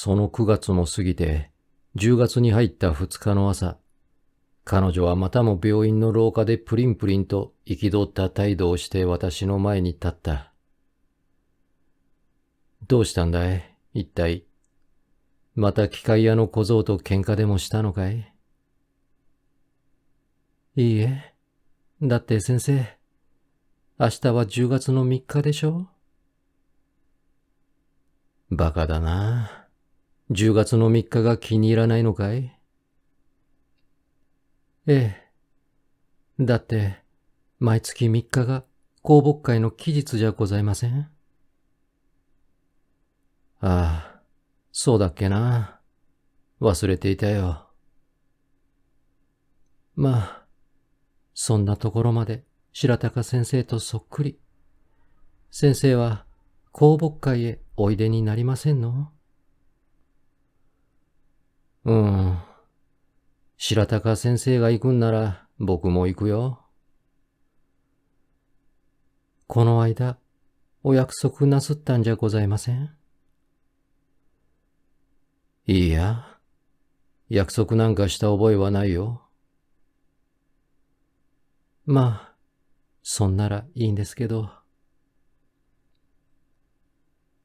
その9月も過ぎて、10月に入った2日の朝、彼女はまたも病院の廊下でプリンプリンと憤った態度をして私の前に立った。どうしたんだい、一体。また機械屋の小僧と喧嘩でもしたのかい？いいえ。だって先生、明日は10月の3日でしょ？バカだな。10月の3日が気に入らないのかい？ええ。だって、毎月3日が公木会の期日じゃございません？ああ、そうだっけな。忘れていたよ。まあ、そんなところまで白鷹先生とそっくり。先生は公木会へおいでになりませんの？白鷹先生が行くんなら僕も行くよ。この間、お約束なすったんじゃございません？いいや、約束なんかした覚えはないよ。まあ、そんならいいんですけど。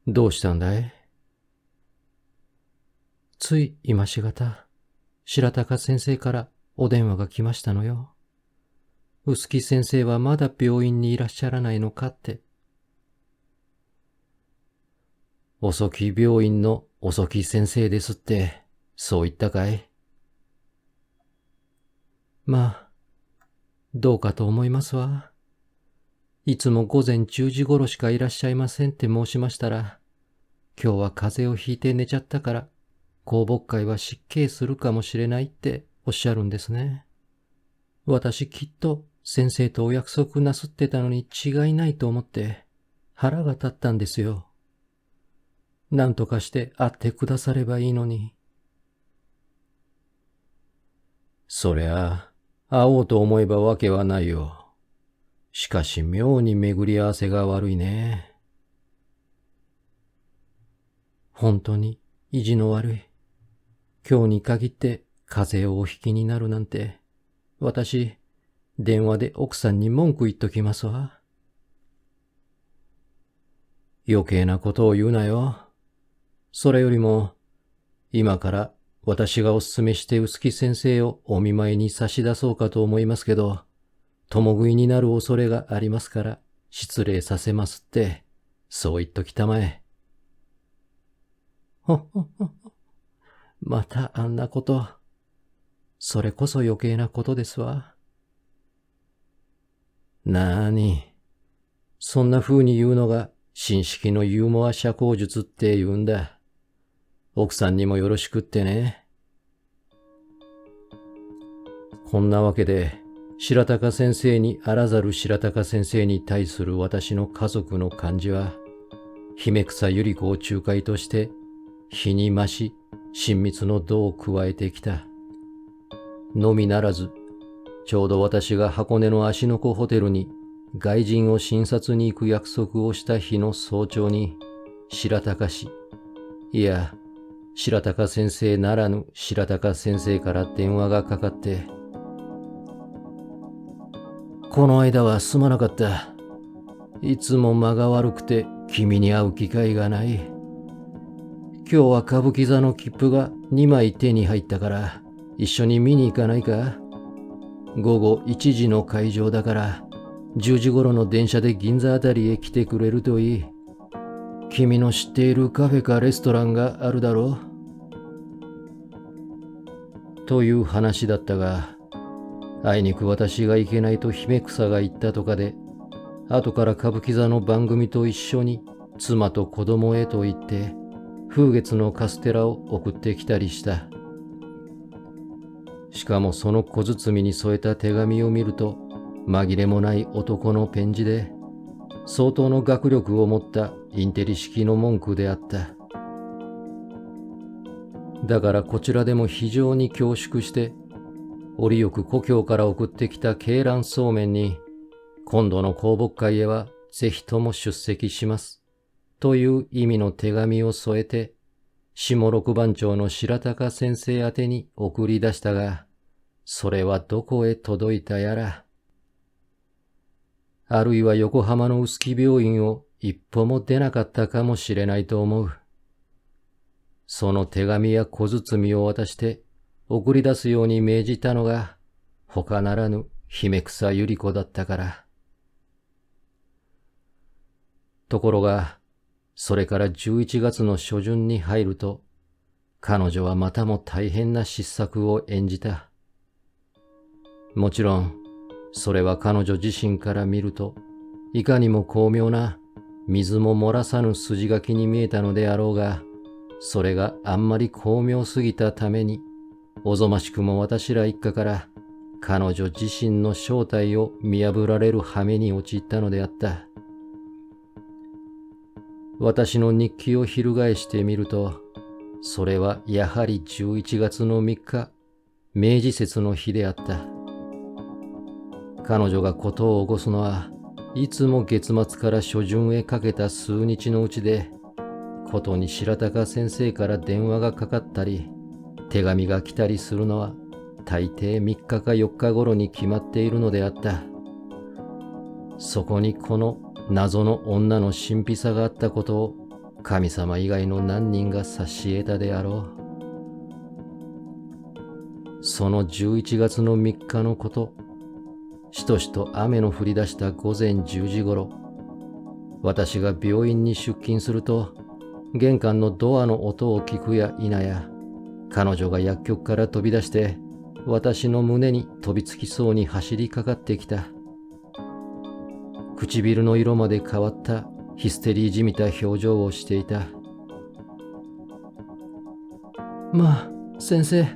どうしたんだい？つい今しがた、白鷹先生からお電話が来ましたのよ。臼木先生はまだ病院にいらっしゃらないのかって。遅き病院の遅き先生ですって、そう言ったかい？まあ、どうかと思いますわ。いつも午前10時頃しかいらっしゃいませんって申しましたら、今日は風邪をひいて寝ちゃったから、公木会は失敬するかもしれないっておっしゃるんですね。私きっと先生とお約束なすってたのに違いないと思って腹が立ったんですよ。なんとかして会ってくださればいいのに。そりゃ、会おうと思えばわけはないよ。しかし妙に巡り合わせが悪いね。本当に意地の悪い。今日に限って風邪をおひきになるなんて、私、電話で奥さんに文句言っときますわ。余計なことを言うなよ。それよりも、今から私がお勧めして臼木先生をお見舞いに差し出そうかと思いますけど、共食いになる恐れがありますから失礼させますって、そう言っときたまえ。ほっほっほっ。またあんなこと。それこそ余計なことですわ。なーに、そんな風に言うのが新式のユーモア社交術って言うんだ。奥さんにもよろしくってね。こんなわけで、白鷹先生にあらざる白鷹先生に対する私の家族の感じは、姫草百合子を仲介として、日に増し親密の度を加えてきた。のみならず、ちょうど私が箱根の芦ノ湖ホテルに外人を診察に行く約束をした日の早朝に、白鷹氏、いや、白鷹先生ならぬ白鷹先生から電話がかかって、この間はすまなかった。いつも間が悪くて君に会う機会がない。今日は歌舞伎座の切符が2枚手に入ったから一緒に見に行かないか？午後1時の会場だから10時頃の電車で銀座あたりへ来てくれるといい。君の知っているカフェかレストランがあるだろう？という話だったが、あいにく私が行けないと姫草が言ったとかで、後から歌舞伎座の番組と一緒に妻と子供へと言って、風月のカステラを送ってきたりした。しかもその小包に添えた手紙を見ると、紛れもない男のペン字で、相当の学力を持ったインテリ式の文句であった。だからこちらでも非常に恐縮して、折よく故郷から送ってきた鶏卵そうめんに、今度の公木会へはぜひとも出席します。という意味の手紙を添えて、下六番町の白鷹先生宛てに送り出したが、それはどこへ届いたやら。あるいは横浜の臼杵病院を一歩も出なかったかもしれないと思う。その手紙や小包を渡して送り出すように命じたのが他ならぬ姫草百合子だったから。ところが、それから11月の初旬に入ると、彼女はまたも大変な失策を演じた。もちろん、それは彼女自身から見ると、いかにも巧妙な水も漏らさぬ筋書きに見えたのであろうが、それがあんまり巧妙すぎたために、おぞましくも私ら一家から彼女自身の正体を見破られる羽目に陥ったのであった。私の日記を翻してみると、それはやはり11月の3日、明治節の日であった。彼女が事を起こすのは、いつも月末から初旬へかけた数日のうちで、ことに白鷹先生から電話がかかったり、手紙が来たりするのは、大抵3日か4日頃に決まっているのであった。そこにこの謎の女の神秘さがあったことを、神様以外の何人が察し得たであろう。その11月の3日のこと、しとしと雨の降り出した午前10時頃、私が病院に出勤すると、玄関のドアの音を聞くや否や、彼女が薬局から飛び出して、私の胸に飛びつきそうに走りかかってきた。唇の色まで変わったヒステリーじみた表情をしていた。まあ、先生、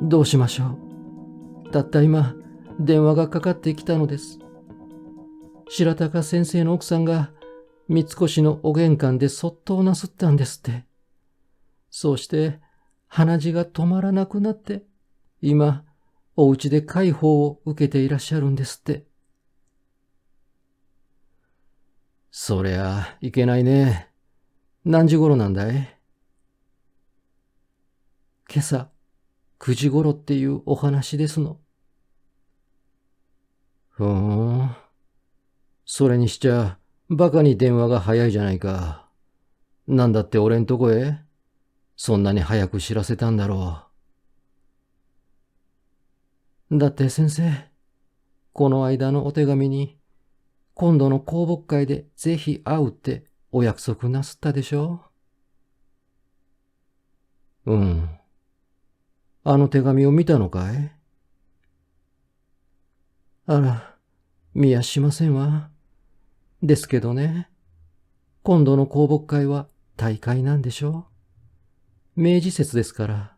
どうしましょう。たった今、電話がかかってきたのです。白鷹先生の奥さんが三越のお玄関でそっとをなすったんですって。そうして鼻血が止まらなくなって、今、お家で介抱を受けていらっしゃるんですって。そりゃいけないね。何時頃なんだい？今朝9時頃っていうお話ですの。ふーん。それにしちゃ、バカに電話が早いじゃないか。なんだって俺んとこへそんなに早く知らせたんだろう。だって先生、この間のお手紙に、今度の公木会でぜひ会うってお約束なすったでしょ？うん。あの手紙を見たのかい？あら、見やしませんわ。ですけどね、今度の公木会は大会なんでしょ？明治節ですから。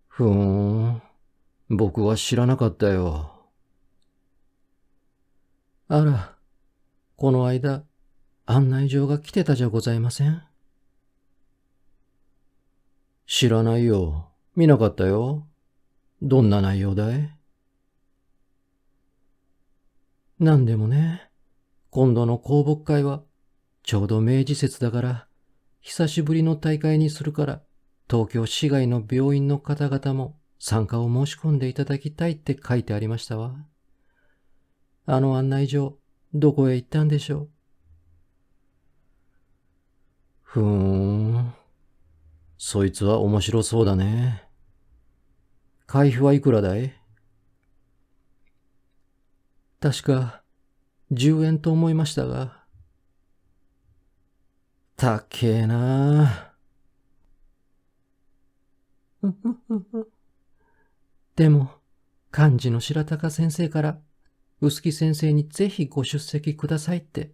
ふーん、僕は知らなかったよ。あら、この間、案内状が来てたじゃございません？知らないよ。見なかったよ。どんな内容だい？なんでもね、今度の公木会は、ちょうど明治節だから、久しぶりの大会にするから、東京市外の病院の方々も参加を申し込んでいただきたいって書いてありましたわ。あの案内状、どこへ行ったんでしょう？ふーん。そいつは面白そうだね。会費はいくらだい？確か、10円と思いましたが。たっけえなあ。でも、幹事の白鷹先生から、臼木先生にぜひご出席くださいって、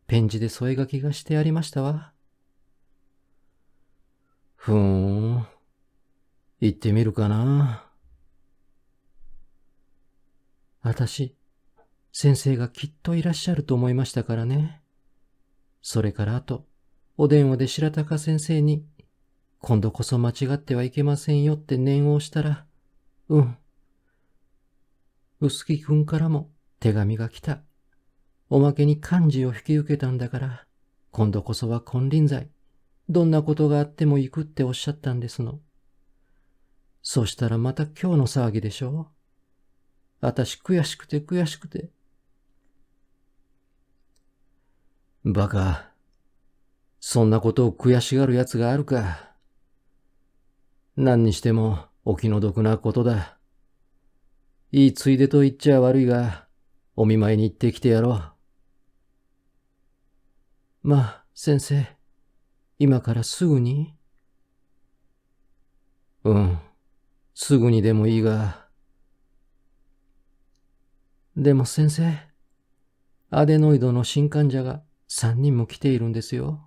ペン字で添え書きがしてありましたわ。ふーん。行ってみるかな。私、先生がきっといらっしゃると思いましたからね。それからあと、お電話で白鷹先生に、今度こそ間違ってはいけませんよって念を押したら、臼木くんからも手紙が来た。おまけに幹事を引き受けたんだから、今度こそは金輪際、どんなことがあっても行くっておっしゃったんですの。そうしたらまた今日の騒ぎでしょ。あたし悔しくて悔しくて。バカ。そんなことを悔しがる奴があるか。何にしてもお気の毒なことだ。いいついでと言っちゃ悪いが、お見舞いに行ってきてやろう。まあ、先生、今からすぐに？うん、すぐにでもいいが。でも先生、アデノイドの新患者が3人も来ているんですよ。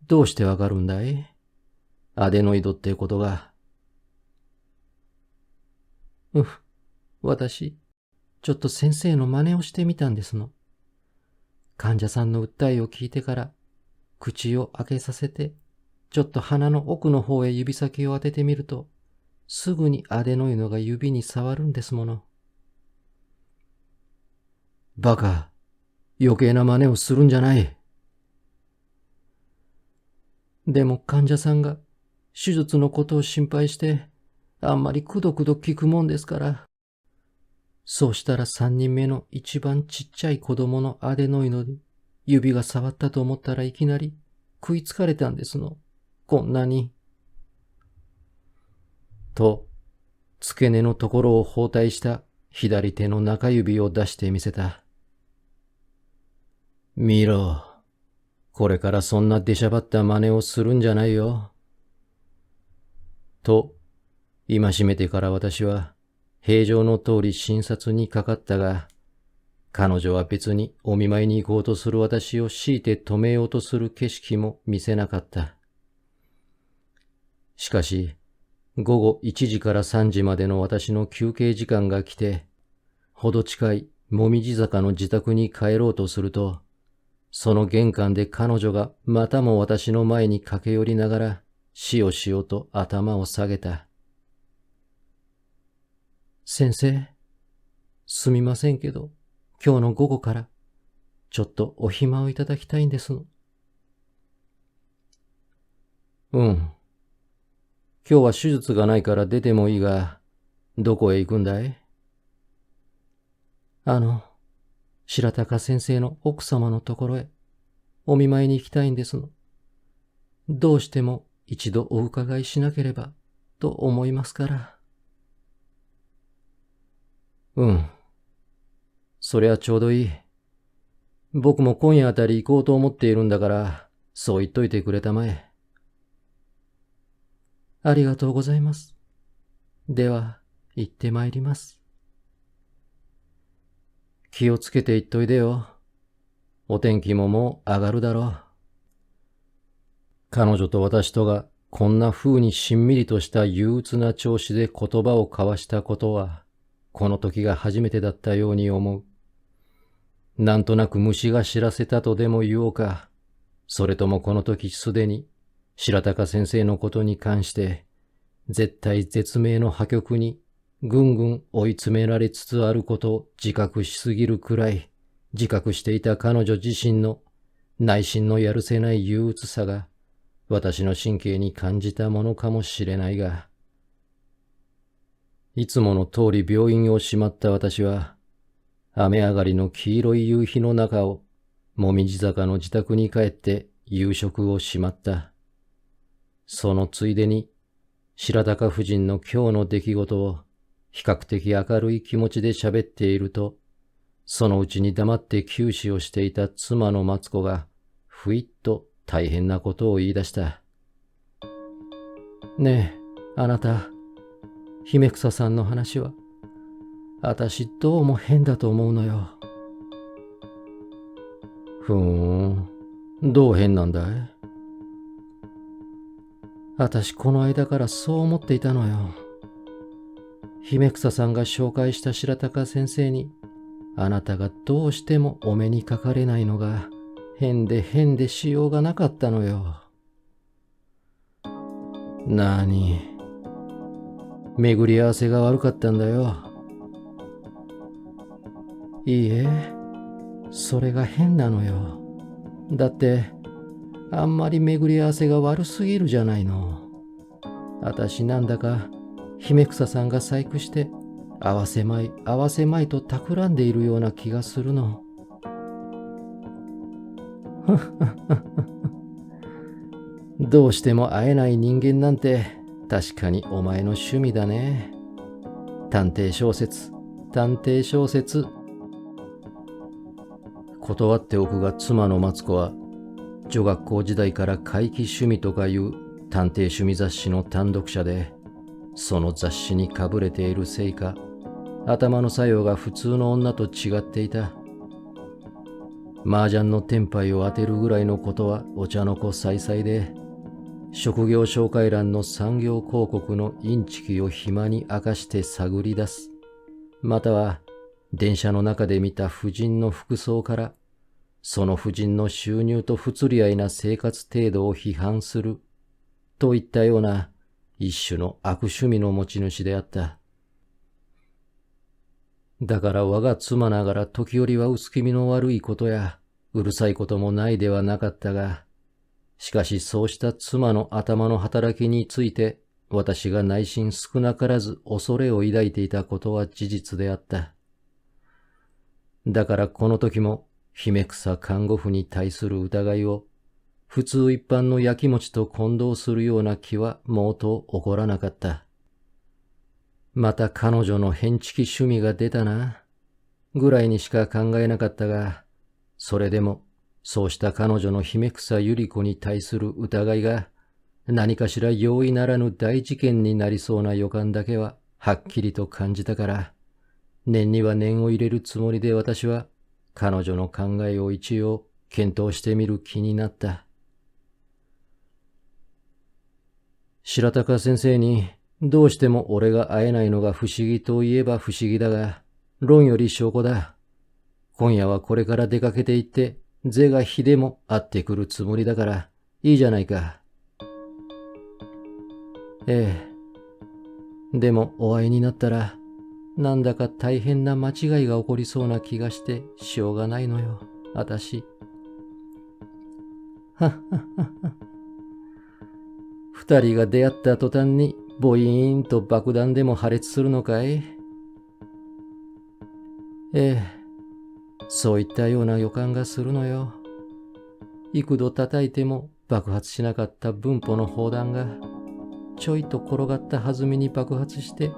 どうしてわかるんだい？アデノイドってことが。私、ちょっと先生の真似をしてみたんですの。患者さんの訴えを聞いてから、口を開けさせて、ちょっと鼻の奥の方へ指先を当ててみると、すぐにアデノイドが指に触るんですもの。バカ、余計な真似をするんじゃない。でも患者さんが手術のことを心配して、あんまりくどくど聞くもんですから。そうしたら3人目の一番ちっちゃい子供のアデノイドに指が触ったと思ったらいきなり食いつかれたんですの。こんなに。と、付け根のところを包帯した左手の中指を出してみせた。見ろ。これからそんな出しゃばった真似をするんじゃないよ。と、戒めてから私は、平常の通り診察にかかったが、彼女は別にお見舞いに行こうとする私を強いて止めようとする景色も見せなかった。しかし、午後1時から3時までの私の休憩時間が来て、ほど近いもみじ坂の自宅に帰ろうとすると、その玄関で彼女がまたも私の前に駆け寄りながら、しおしおと頭を下げた。先生、すみませんけど、今日の午後から、ちょっとお暇をいただきたいんですの。今日は手術がないから出てもいいが、どこへ行くんだい？白鷹先生の奥様のところへ、お見舞いに行きたいんですの。どうしても一度お伺いしなければ、と思いますから。そりゃちょうどいい。僕も今夜あたり行こうと思っているんだから、そう言っといてくれたまえ。ありがとうございます。では、行ってまいります。気をつけて行っといでよ。お天気ももう上がるだろう。彼女と私とがこんな風にしんみりとした憂鬱な調子で言葉を交わしたことは、この時が初めてだったように思う。なんとなく虫が知らせたとでも言おうか、それともこの時すでに白鷹先生のことに関して、絶対絶命の破局にぐんぐん追い詰められつつあることを自覚しすぎるくらい、自覚していた彼女自身の内心のやるせない憂鬱さが、私の神経に感じたものかもしれないが、いつもの通り病院をしまった私は、雨上がりの黄色い夕日の中を、もみじ坂の自宅に帰って夕食をしまった。そのついでに、白鷹夫人の今日の出来事を、比較的明るい気持ちで喋っていると、そのうちに黙って休止をしていた妻の松子が、ふいっと大変なことを言い出した。ねえ、あなた、姫草さんの話は、私どうも変だと思うのよ。どう変なんだい？私この間からそう思っていたのよ。姫草さんが紹介した白鷹先生に、あなたがどうしてもお目にかかれないのが変で変でしようがなかったのよ。なに、巡り合わせが悪かったんだよ。いいえ、それが変なのよ。だって、あんまり巡り合わせが悪すぎるじゃないの。あたしなんだか、姫草さんが細工して、合わせまい合わせまいと企んでいるような気がするの。どうしても会えない人間なんて確かにお前の趣味だね。探偵小説、探偵小説。断っておくが妻のマツコは女学校時代から怪奇趣味とかいう探偵趣味雑誌の単読者で、その雑誌にかぶれているせいか、頭の作用が普通の女と違っていた。麻雀のテンパイを当てるぐらいのことはお茶の子さいさいで、職業紹介欄の産業広告のインチキを暇に明かして探り出す。または電車の中で見た婦人の服装から、その婦人の収入と不釣り合いな生活程度を批判するといったような一種の悪趣味の持ち主であった。だから我が妻ながら時折は薄気味の悪いことやうるさいこともないではなかったが、しかしそうした妻の頭の働きについて私が内心少なからず恐れを抱いていたことは事実であった。だからこの時も姫草看護婦に対する疑いを普通一般のやきもちと混同するような気は毛頭起こらなかった。また彼女の変チキ趣味が出たな、ぐらいにしか考えなかったが、それでもそうした彼女の姫草ゆり子に対する疑いが何かしら容易ならぬ大事件になりそうな予感だけははっきりと感じたから、念には念を入れるつもりで私は彼女の考えを一応検討してみる気になった。白鷹先生にどうしても俺が会えないのが不思議といえば不思議だが、論より証拠だ。今夜はこれから出かけて行って、是が非でも会ってくるつもりだから、いいじゃないか。ええ。でもお会いになったら、なんだか大変な間違いが起こりそうな気がしてしょうがないのよ、あたし。はっはっはっは。二人が出会った途端に、ボイーンと爆弾でも破裂するのかい？ええ、そういったような予感がするのよ。幾度叩いても爆発しなかった分母の砲弾が、ちょいと転がった弾みに爆発して、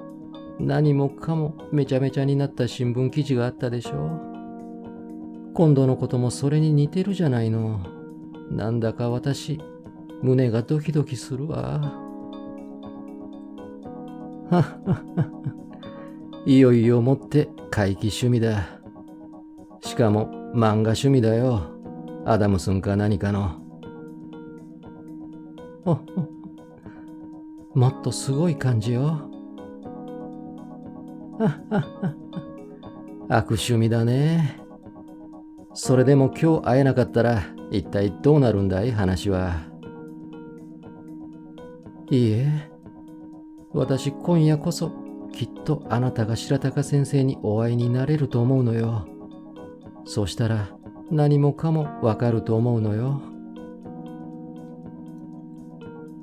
何もかもめちゃめちゃになった新聞記事があったでしょ。今度のこともそれに似てるじゃないの。なんだか私、胸がドキドキするわ。はっはっはいよいよもって怪奇趣味だ。しかも漫画趣味だよ。アダムスンか何かの。もっとすごい感じよ。悪趣味だね。それでも今日会えなかったら一体どうなるんだい、話は。いいえ、私今夜こそきっとあなたが白鷹先生にお会いになれると思うのよ。そうしたら何もかもわかると思うのよ。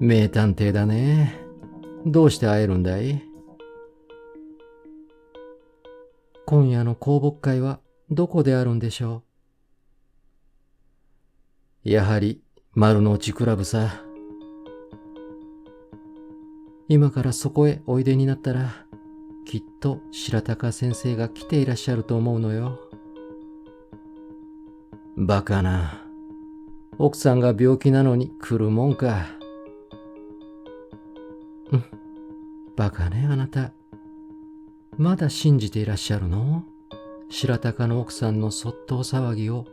名探偵だね。どうして会えるんだい？今夜の公木会はどこであるんでしょう？やはり丸の内クラブさ。今からそこへおいでになったら、きっと白鷹先生が来ていらっしゃると思うのよ。バカな。奥さんが病気なのに来るもんか。バカね、あなた。まだ信じていらっしゃるの？白鷹の奥さんのそっと騒ぎを。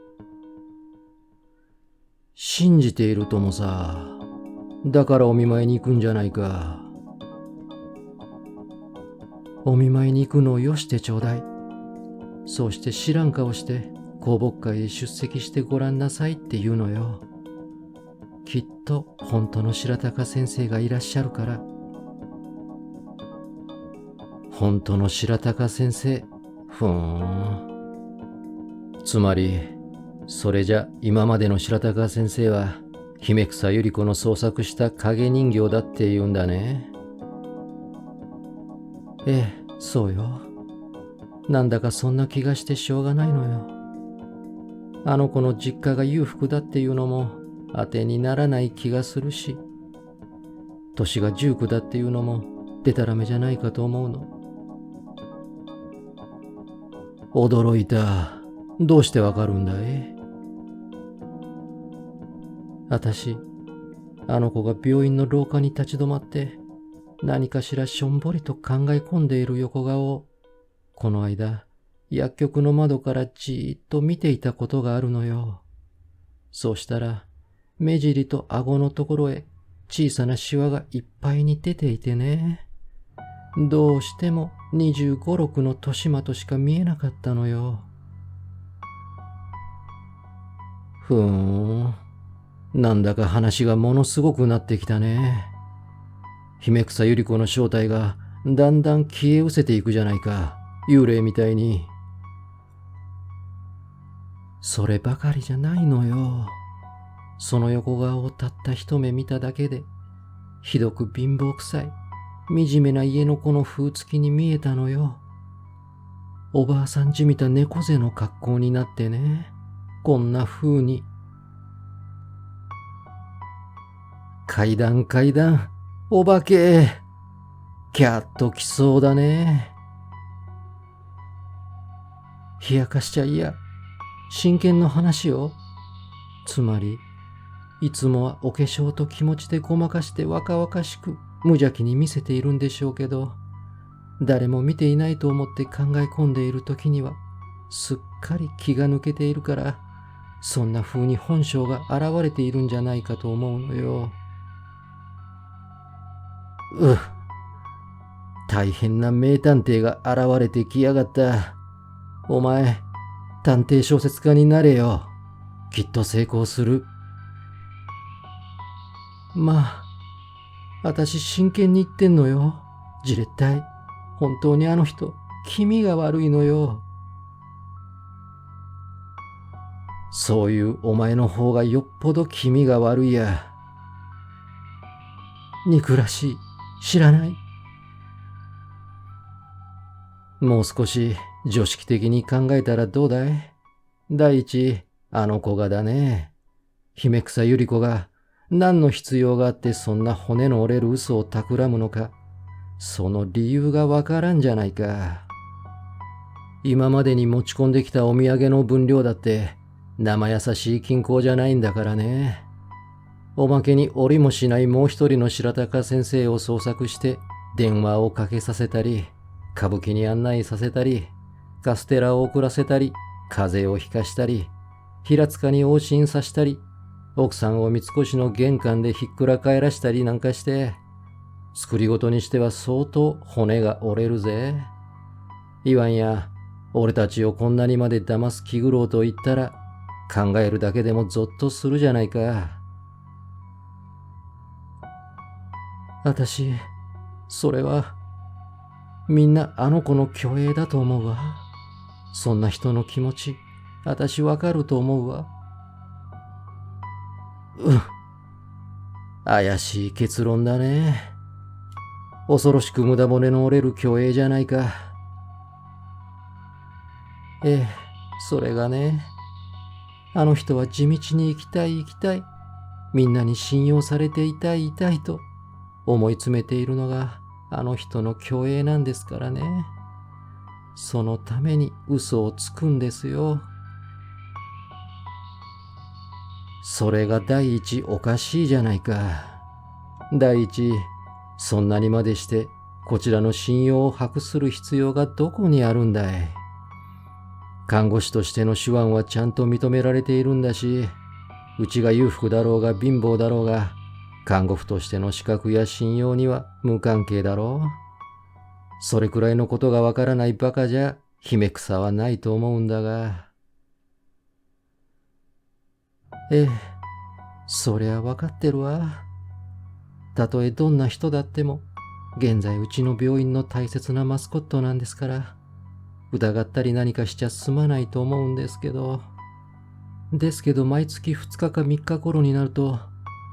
信じているともさ。だからお見舞いに行くんじゃないか。お見舞いに行くのをよしてちょうだい。そうして知らん顔して公木会へ出席してごらんなさいって言うのよ。きっと本当の白鷹先生がいらっしゃるから。本当の白鷹先生。つまりそれじゃ今までの白鷹先生は姫草百合子の創作した影人形だって言うんだね。ええ、そうよ。なんだかそんな気がしてしょうがないのよ。あの子の実家が裕福だっていうのも当てにならない気がするし、年が19だっていうのもでたらめじゃないかと思うの。驚いた。どうしてわかるんだい？私、あの子が病院の廊下に立ち止まって何かしらしょんぼりと考え込んでいる横顔をこの間薬局の窓からじーっと見ていたことがあるのよ。そうしたら目尻と顎のところへ小さなシワがいっぱいに出ていてね。どうしても25、6の年間としか見えなかったのよ。ふーん。なんだか話がものすごくなってきたね。姫草百合子の正体がだんだん消え失せていくじゃないか。幽霊みたいに。そればかりじゃないのよ。その横顔をたった一目見ただけで、ひどく貧乏くさい、惨めな家の子の風付きに見えたのよ。おばあさんじみた猫背の格好になってね、こんな風に。階段階段、お化け、キャッと来そうだね。冷やかしちゃいや、真剣の話よ。つまり、いつもはお化粧と気持ちでごまかして若々しく無邪気に見せているんでしょうけど、誰も見ていないと思って考え込んでいる時には、すっかり気が抜けているから、そんな風に本性が現れているんじゃないかと思うのよ。大変な名探偵が現れてきやがった。お前、探偵小説家になれよ。きっと成功する。まあ、私真剣に言ってんのよ。じれったい。本当にあの人、気味が悪いのよ。そういうお前の方がよっぽど気味が悪いや。憎らしい。知らない。もう少し常識的に考えたらどうだい？第一、あの子がだね。姫草百合子が何の必要があってそんな骨の折れる嘘を企むのか、その理由がわからんじゃないか。今までに持ち込んできたお土産の分量だって生優しい金庫じゃないんだからね。おまけに折りもしないもう一人の白鷹先生を捜索して電話をかけさせたり、歌舞伎に案内させたり、カステラを送らせたり、風邪をひかしたり、平塚に往診させたり、奥さんを三越の玄関でひっくら返らしたりなんかして、作り事にしては相当骨が折れるぜ。言わんや、俺たちをこんなにまで騙す気苦労と言ったら、考えるだけでもゾッとするじゃないか。私、それは、みんなあの子の虚栄だと思うわ。そんな人の気持ち、私わかると思うわ。怪しい結論だね。恐ろしく無駄骨の折れる虚栄じゃないか。ええ、それがね、あの人は地道に生きたい生きたい、みんなに信用されていたいいたいと思い詰めているのがあの人の虚栄なんですからね。そのために嘘をつくんですよ。それが第一おかしいじゃないか。第一、そんなにまでしてこちらの信用を博する必要がどこにあるんだい。看護師としての手腕はちゃんと認められているんだし、うちが裕福だろうが貧乏だろうが、看護婦としての資格や信用には無関係だろう。それくらいのことがわからないバカじゃ姫草はないと思うんだが。ええ、そりゃわかってるわ。たとえどんな人だっても、現在うちの病院の大切なマスコットなんですから、疑ったり何かしちゃ済まないと思うんですけど。ですけど毎月2日か3日頃になると、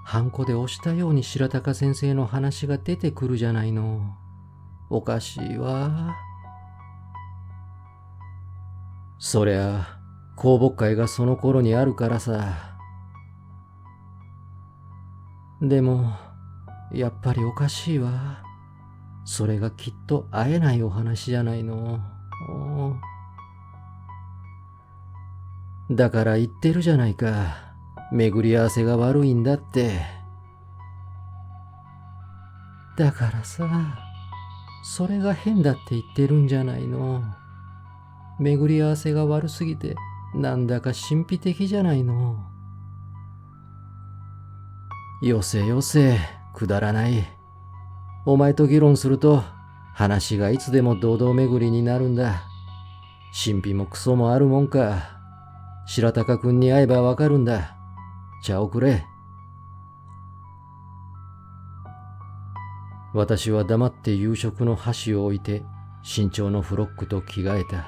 ハンコで押したように白鷹先生の話が出てくるじゃないの。おかしいわ。そりゃ、公募会がその頃にあるからさ。でも、やっぱりおかしいわ。それがきっと会えないお話じゃないの。だから言ってるじゃないか。巡り合わせが悪いんだって。だからさ、それが変だって言ってるんじゃないの。巡り合わせが悪すぎて、なんだか神秘的じゃないの。よせよせ、くだらない。お前と議論すると、話がいつでも堂々巡りになるんだ。神秘もクソもあるもんか。白鷹くんに会えばわかるんだ。茶をくれ。私は黙って夕食の箸を置いて、身長のフロックと着替えた。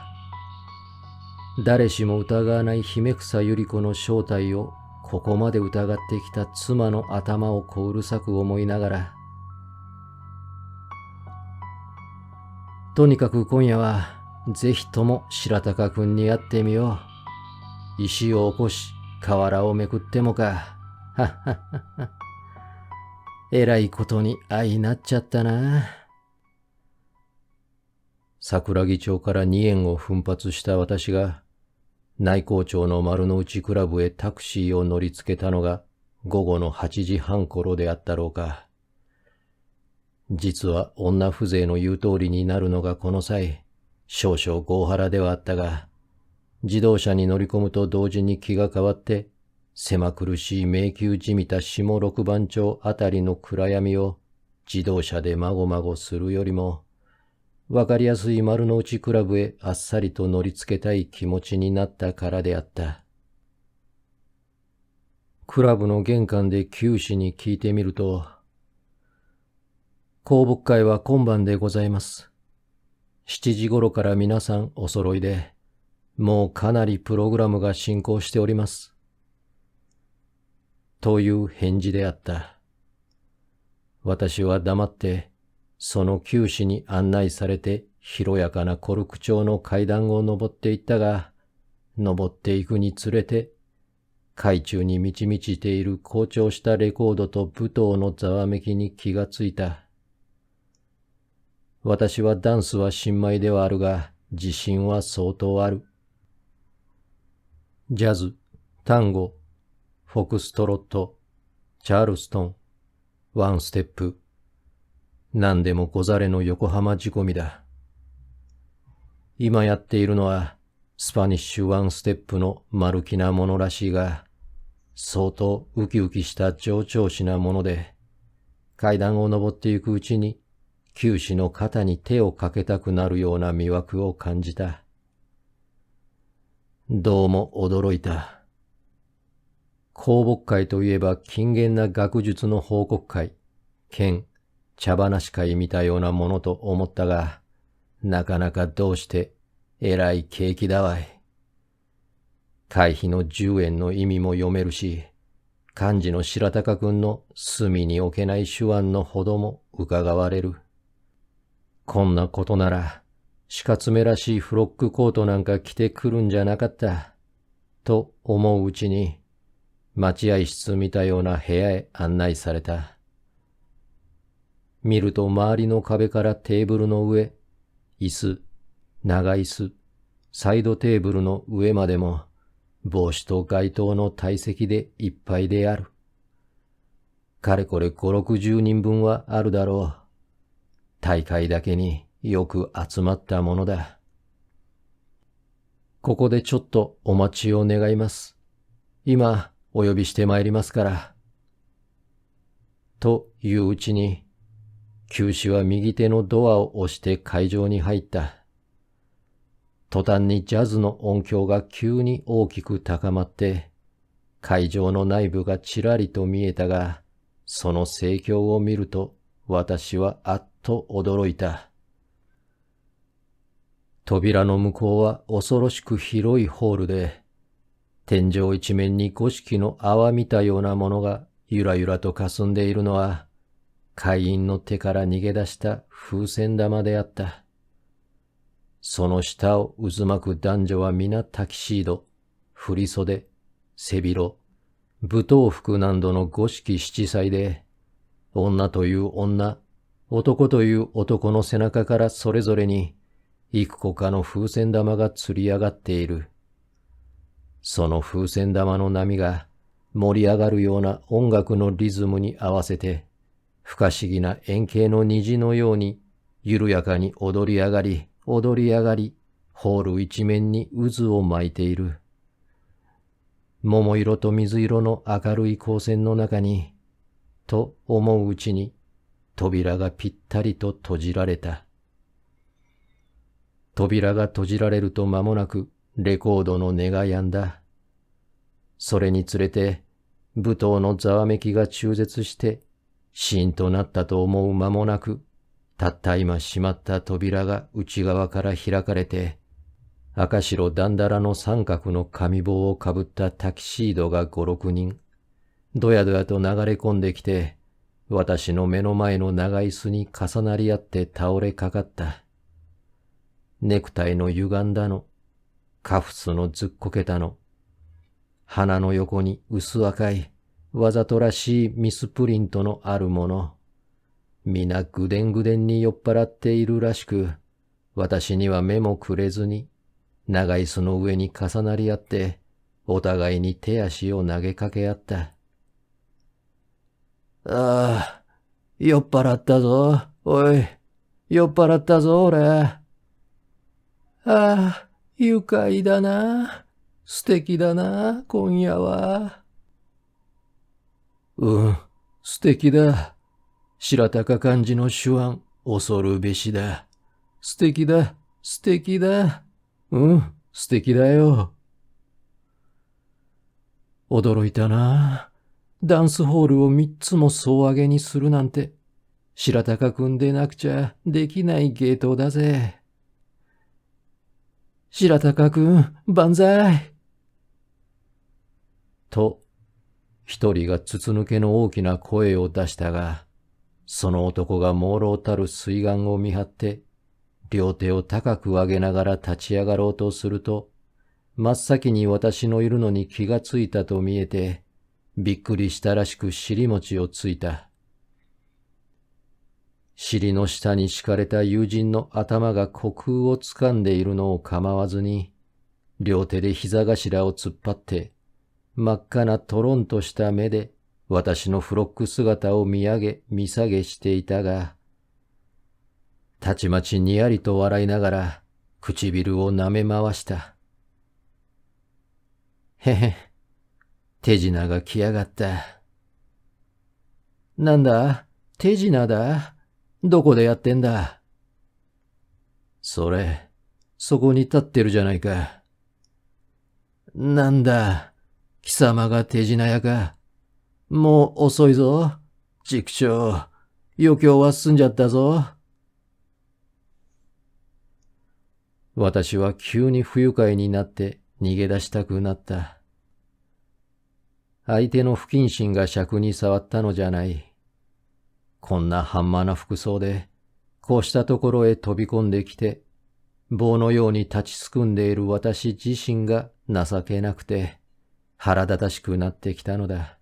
誰しも疑わない姫草百合子の正体をここまで疑ってきた妻の頭をこうるさく思いながら、とにかく今夜はぜひとも白鷹くんに会ってみよう。石を起こし河原をめくってもか。はっはっはっは。えらいことに相なっちゃったな。桜木町から2円を奮発した私が、内港町の丸の内クラブへタクシーを乗りつけたのが午後の8時半頃であったろうか。実は女風情の言う通りになるのがこの際、少々豪腹ではあったが、自動車に乗り込むと同時に気が変わって、狭苦しい迷宮じみた下六番町あたりの暗闇を自動車でまごまごするよりも、わかりやすい丸の内クラブへあっさりと乗りつけたい気持ちになったからであった。クラブの玄関で九死に聞いてみると、公募会は今晩でございます。7時頃から皆さんお揃いで、もうかなりプログラムが進行しております。という返事であった。私は黙って、その九死に案内されて広やかなコルク調の階段を登っていったが、登っていくにつれて、海中に満ち満ちている好調したレコードと舞踏のざわめきに気がついた。私はダンスは新米ではあるが、自信は相当ある。ジャズ、タンゴ、フォクストロット、チャールストン、ワンステップ、何でもござれの横浜仕込みだ。今やっているのは、スパニッシュワンステップの丸気なものらしいが、相当ウキウキした上調子なもので、階段を登っていくうちに、九死の肩に手をかけたくなるような魅惑を感じた。どうも驚いた。公募会といえば勤勉な学術の報告会、兼茶話会みたようなものと思ったが、なかなかどうして偉い景気だわい。会費の10円の意味も読めるし、幹事の白鷹くんの隅に置けない手腕のほども伺われる。こんなことなら、しかつめらしいフロックコートなんか着てくるんじゃなかった、と思ううちに、待合室見たような部屋へ案内された。見ると周りの壁からテーブルの上、椅子、長椅子、サイドテーブルの上までも、帽子と街灯の堆積でいっぱいである。かれこれ5、60人分はあるだろう。大会だけによく集まったものだ。ここでちょっとお待ちを願います。今お呼びしてまいりますから。といううちに、九死は右手のドアを押して会場に入った。途端にジャズの音響が急に大きく高まって、会場の内部がちらりと見えたが、その盛況を見ると私はあっと驚いた。扉の向こうは恐ろしく広いホールで、天井一面に五色の泡見たようなものがゆらゆらと霞んでいるのは、会員の手から逃げ出した風船玉であった。その下を渦巻く男女は皆タキシード、振袖、背広、舞踏服などの五色七彩で、女という女、男という男の背中からそれぞれに幾個かの風船玉が吊り上がっている。その風船玉の波が盛り上がるような音楽のリズムに合わせて、不可思議な円形の虹のように緩やかに踊り上がり、ホール一面に渦を巻いている。桃色と水色の明るい光線の中に、と思ううちに扉がぴったりと閉じられた。扉が閉じられると間もなくレコードの音が止んだ。それにつれて舞踏のざわめきが中絶してシーンとなったと思う間もなく、たった今閉まった扉が内側から開かれて、赤白だんだらの三角の紙棒をかぶったタキシードが5、6人、どやどやと流れ込んできて、私の目の前の長椅子に重なり合って倒れかかった。ネクタイの歪んだの、カフスのずっこけたの、鼻の横に薄赤い、わざとらしいミスプリントのあるもの、皆ぐでんぐでんに酔っ払っているらしく、私には目もくれずに、長椅子の上に重なり合って、お互いに手足を投げかけ合った。ああ、酔っ払ったぞ、おい、酔っ払ったぞ、俺。ああ、愉快だな、素敵だな、今夜は。素敵だ。白鷹漢字の手腕、恐るべしだ。素敵だ、素敵だ。素敵だよ。驚いたな。ダンスホールを3つも総上げにするなんて、白鷹くんでなくちゃできない芸当だぜ。白鷹くん、万歳。と、一人が筒抜けの大きな声を出したが、その男が朦朧たる水眼を見張って、両手を高く上げながら立ち上がろうとすると、真っ先に私のいるのに気がついたと見えて、びっくりしたらしく尻餅をついた。尻の下に敷かれた友人の頭が虚空をつかんでいるのを構わずに、両手で膝頭を突っ張って、真っ赤なトロンとした目で私のフロック姿を見上げ見下げしていたが、たちまちにやりと笑いながら唇を舐め回した。へへ、手品が来やがった。なんだ、手品だ。どこでやってんだ。そこに立ってるじゃないか。なんだ、貴様が手品屋か。もう遅いぞ。畜生、余興は済んじゃったぞ。私は急に不愉快になって逃げ出したくなった。相手の不謹慎が尺に触ったのじゃない。こんな半端な服装で、こうしたところへ飛び込んできて、棒のように立ちすくんでいる私自身が情けなくて、腹立たしくなってきたのだ。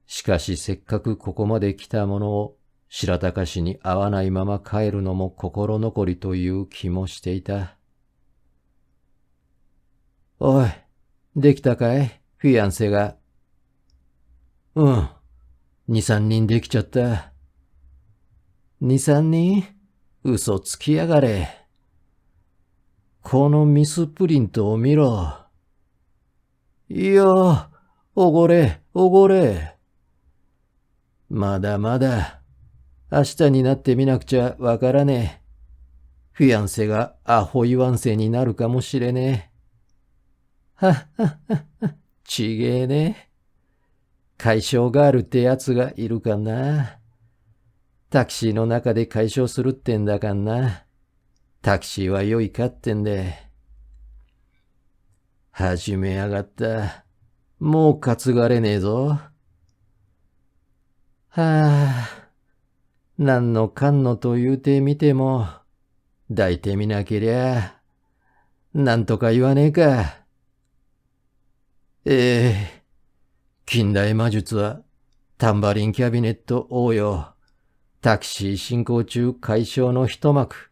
しかしせっかくここまで来たものを白鷹氏に会わないまま帰るのも心残りという気もしていた。おい、できたかい、フィアンセが。2、3人できちゃった。2、3人？嘘つきやがれ。このミスプリントを見ろ。いや、おごれ、おごれ。まだまだ。明日になってみなくちゃわからねえ。フィアンセがアホイワンセになるかもしれねえ。はっはっはっは、ちげえね。解消ガールってやつがいるかな。タクシーの中で解消するってんだかんな。タクシーは良いかってんで。始めやがった。もう担がれねえぞ。はあ、何のかんのと言うてみても、抱いてみなけりゃ、なんとか言わねえか。近代魔術は、タンバリンキャビネット応用、タクシー進行中解消の一幕。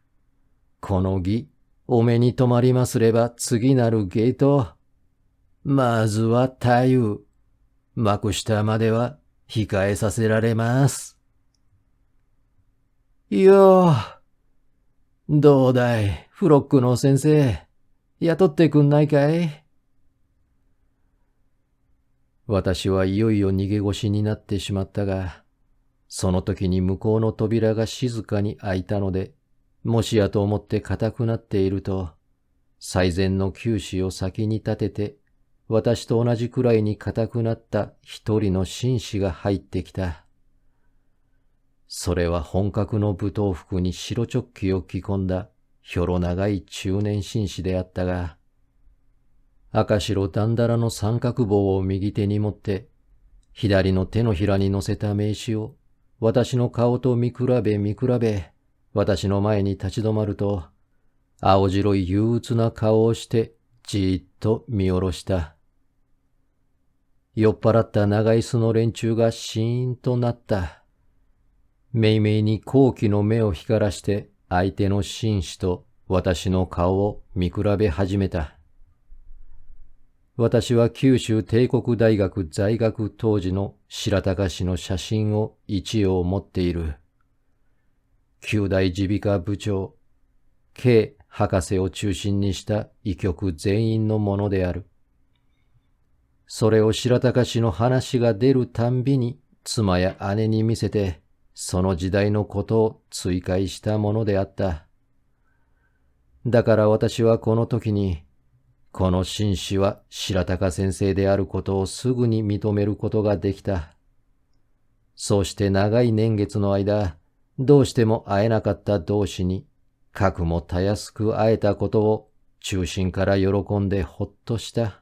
この儀、お目に留まりますれば次なるゲート。まずは太夫。幕下までは控えさせられます。よー。どうだい、フロックの先生。雇ってくんないかい？私はいよいよ逃げ腰になってしまったが、その時に向こうの扉が静かに開いたので、もしやと思って固くなっていると、最前の九死を先に立てて、私と同じくらいに固くなった一人の紳士が入ってきた。それは本格の舞踏服に白チョッキを着込んだひょろ長い中年紳士であったが、赤白だんだらの三角棒を右手に持って、左の手のひらに乗せた名刺を私の顔と見比べ、私の前に立ち止まると、青白い憂鬱な顔をしてじーっと見下ろした。酔っ払った長椅子の連中がシーンとなった。めいめいに好奇の目を光らして相手の紳士と私の顔を見比べ始めた。私は九州帝国大学在学当時の白鷹氏の写真を一応持っている。九大耳鼻科部長、K博士を中心にした医局全員のものである。それを白鷹氏の話が出るたんびに妻や姉に見せて、その時代のことを追悔したものであった。だから私はこの時に、この紳士は白鷹先生であることをすぐに認めることができた。そうして長い年月の間、どうしても会えなかった同士に、かくもたやすく会えたことを中心から喜んでほっとした。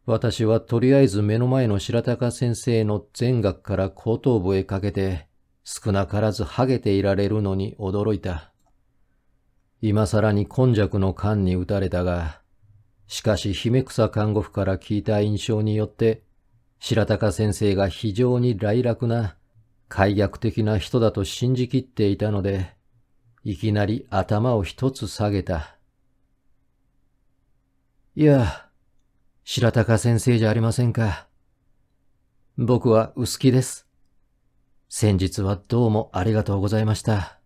私はとりあえず目の前の白鷹先生の前学から後頭部へかけて、少なからずハゲていられるのに驚いた。今更に今弱の勘に打たれたが、しかし姫草看護婦から聞いた印象によって、白鷹先生が非常に来楽な、快逆的な人だと信じきっていたので、いきなり頭を一つ下げた。いや、白鷹先生じゃありませんか。僕は薄木です。先日はどうもありがとうございました。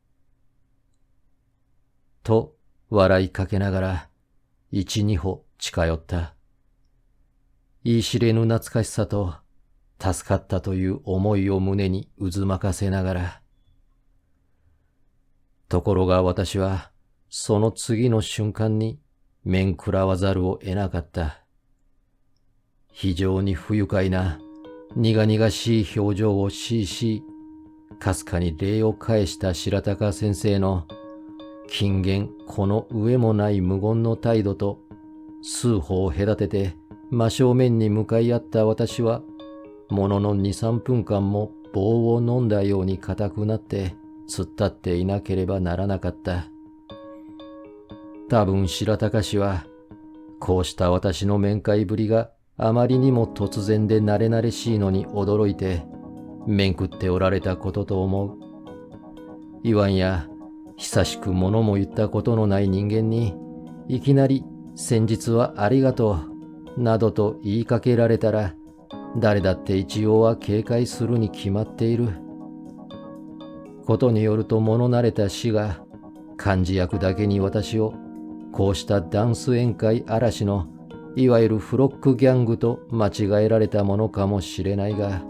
と笑いかけながら、一二歩近寄った。言い知れぬ懐かしさと、助かったという思いを胸に渦巻かせながら。ところが私は、その次の瞬間に面食らわざるを得なかった。非常に不愉快な、苦々しい表情をし、かすかに礼を返した白鷹先生の、近言この上もない無言の態度と、数歩を隔てて真正面に向かい合った私は、ものの2、3分間も棒を飲んだように固くなって突っ立っていなければならなかった。多分白鷹氏は、こうした私の面会ぶりがあまりにも突然で慣れ慣れしいのに驚いて、面食っておられたことと思う。言わんや、久しく物も言ったことのない人間に、いきなり先日はありがとう、などと言いかけられたら、誰だって一応は警戒するに決まっている。ことによると物慣れた死が、幹事役だけに私を、こうしたダンス宴会嵐の、いわゆるフロックギャングと間違えられたものかもしれないが、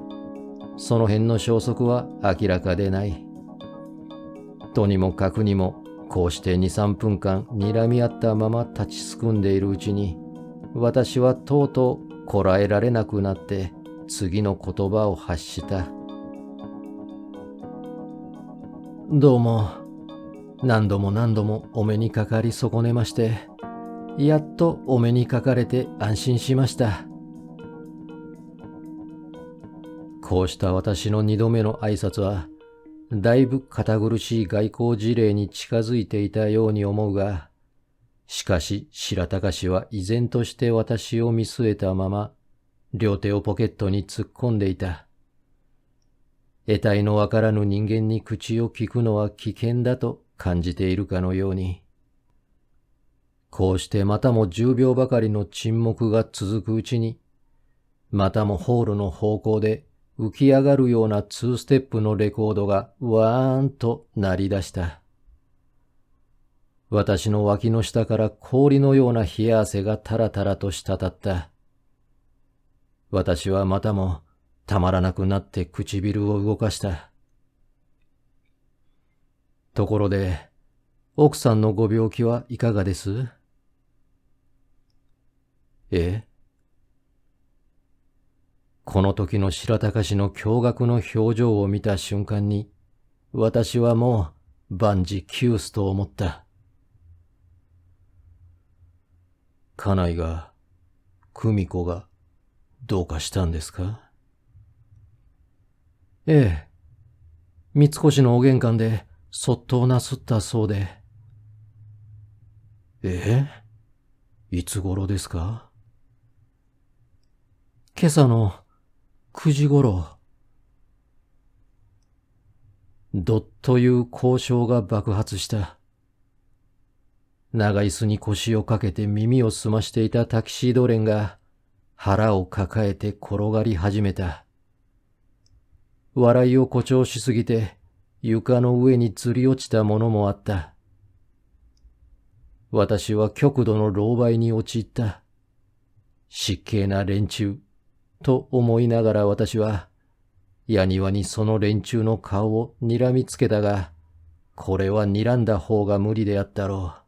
その辺の消息は明らかでない。とにもかくにも、こうして2、3分間睨み合ったまま立ちすくんでいるうちに、私はとうとうこらえられなくなって次の言葉を発した。どうも、何度もお目にかかり損ねまして、やっとお目にかかれて安心しました。こうした私の2度目の挨拶は、だいぶ堅苦しい外交事例に近づいていたように思うが、しかし白鷹氏は依然として私を見据えたまま、両手をポケットに突っ込んでいた。得体のわからぬ人間に口を聞くのは危険だと感じているかのように。こうしてまたも10秒ばかりの沈黙が続くうちに、またもホールの方向で浮き上がるような2ステップのレコードがわーんと鳴り出した。私の脇の下から氷のような冷や汗がタラタラと滴った。私はまたもたまらなくなって唇を動かした。ところで、奥さんのご病気はいかがです？この時の白鷹氏の驚愕の表情を見た瞬間に、私はもう万事休すと思った。家内が、久美子が、どうかしたんですか？三越のお玄関で、そっとなすったそうで。いつ頃ですか？今朝の9時頃。どっという高潮が爆発した。長椅子に腰をかけて耳を澄ましていたタキシード連が腹を抱えて転がり始めた。笑いを誇張しすぎて床の上にずり落ちたものもあった。私は極度の狼狽に陥った。失敬な連中と思いながら私は矢庭にその連中の顔を睨みつけたが、これは睨んだ方が無理であったろう。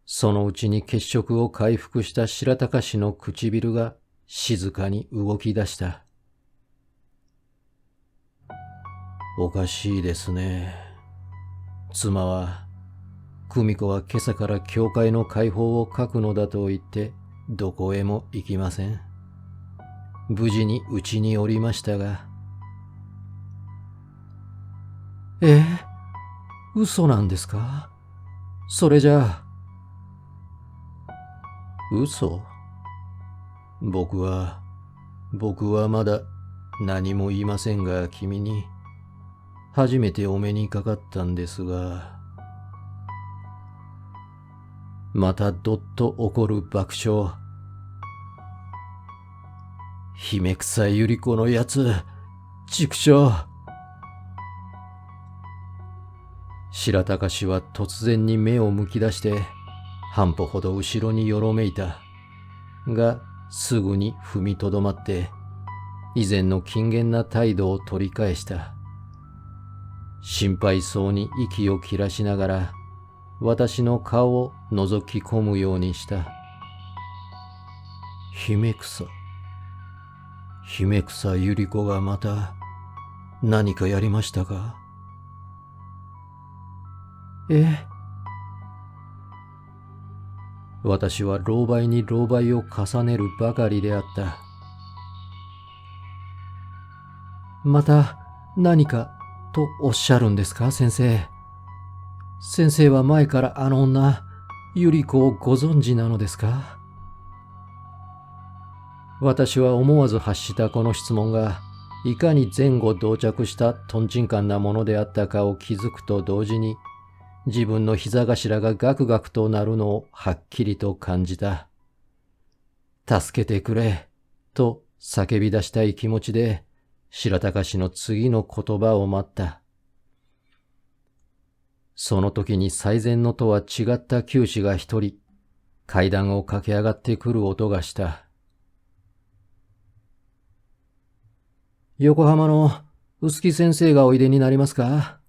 そのうちに血色を回復した白鷹氏の唇が静かに動き出した。おかしいですね。妻は、久美子は今朝から教会の解放を書くのだと言ってどこへも行きません。無事にうちにおりましたが。嘘なんですか？それじゃあ。嘘？僕はまだ何も言いませんが、君に初めてお目にかかったんですが。またどっと起こる爆笑。姫草百合子のやつ、畜生。白鷹氏は突然に目をむき出して、半歩ほど後ろによろめいた。が、すぐに踏みとどまって、以前の謹厳な態度を取り返した。心配そうに息を切らしながら、私の顔を覗き込むようにした。姫草百合子がまた何かやりましたか？私は狼狽に狼狽を重ねるばかりであった。また何かとおっしゃるんですか、先生。先生は前からあの女、百合子をご存知なのですか？私は思わず発したこの質問が、いかに前後同着したトンチンカンなものであったかを気づくと同時に、自分の膝頭がガクガクとなるのをはっきりと感じた。助けてくれ、と叫び出したい気持ちで、白鷹氏の次の言葉を待った。その時に最前のとは違った九死が一人、階段を駆け上がってくる音がした。横浜の臼木先生がおいでになりますか？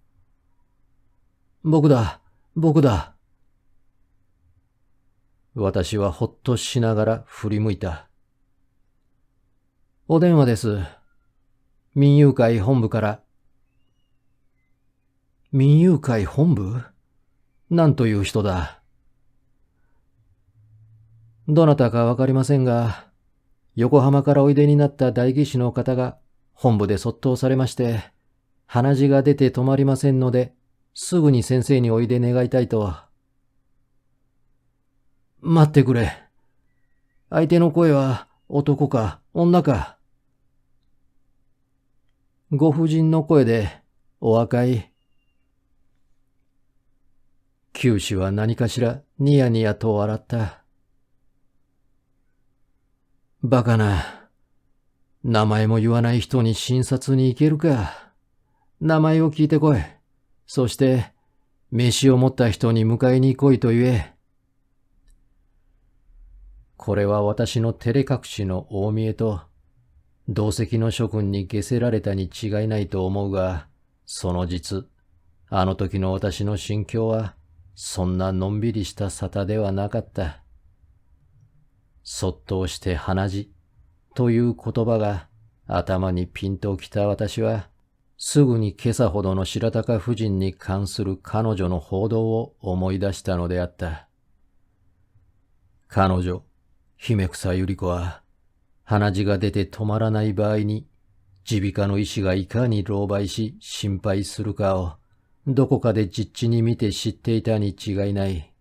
僕だ。私はほっとしながら振り向いた。お電話です。民友会本部から。民友会本部？なんという人だ。どなたかわかりませんが、横浜からおいでになった代議士の方が本部で卒倒されまして、鼻血が出て止まりませんので、すぐに先生においで願いたいと。待ってくれ。相手の声は男か女か。ご婦人の声で、お若い。九死は何かしらニヤニヤと笑った。バカな。名前も言わない人に診察に行けるか。名前を聞いてこい。そして、飯を持った人に迎えに来いと言え。これは私の照れ隠しの大見えと、同席の諸君に下せられたに違いないと思うが、その実、あの時の私の心境は、そんなのんびりした沙汰ではなかった。卒倒して鼻血という言葉が頭にピンときた私は、すぐに今朝ほどの白鷹夫人に関する彼女の報道を思い出したのであった。彼女、姫草百合子は、鼻血が出て止まらない場合に、耳鼻科の医師がいかに狼狽し心配するかを、どこかで実地に見て知っていたに違いない。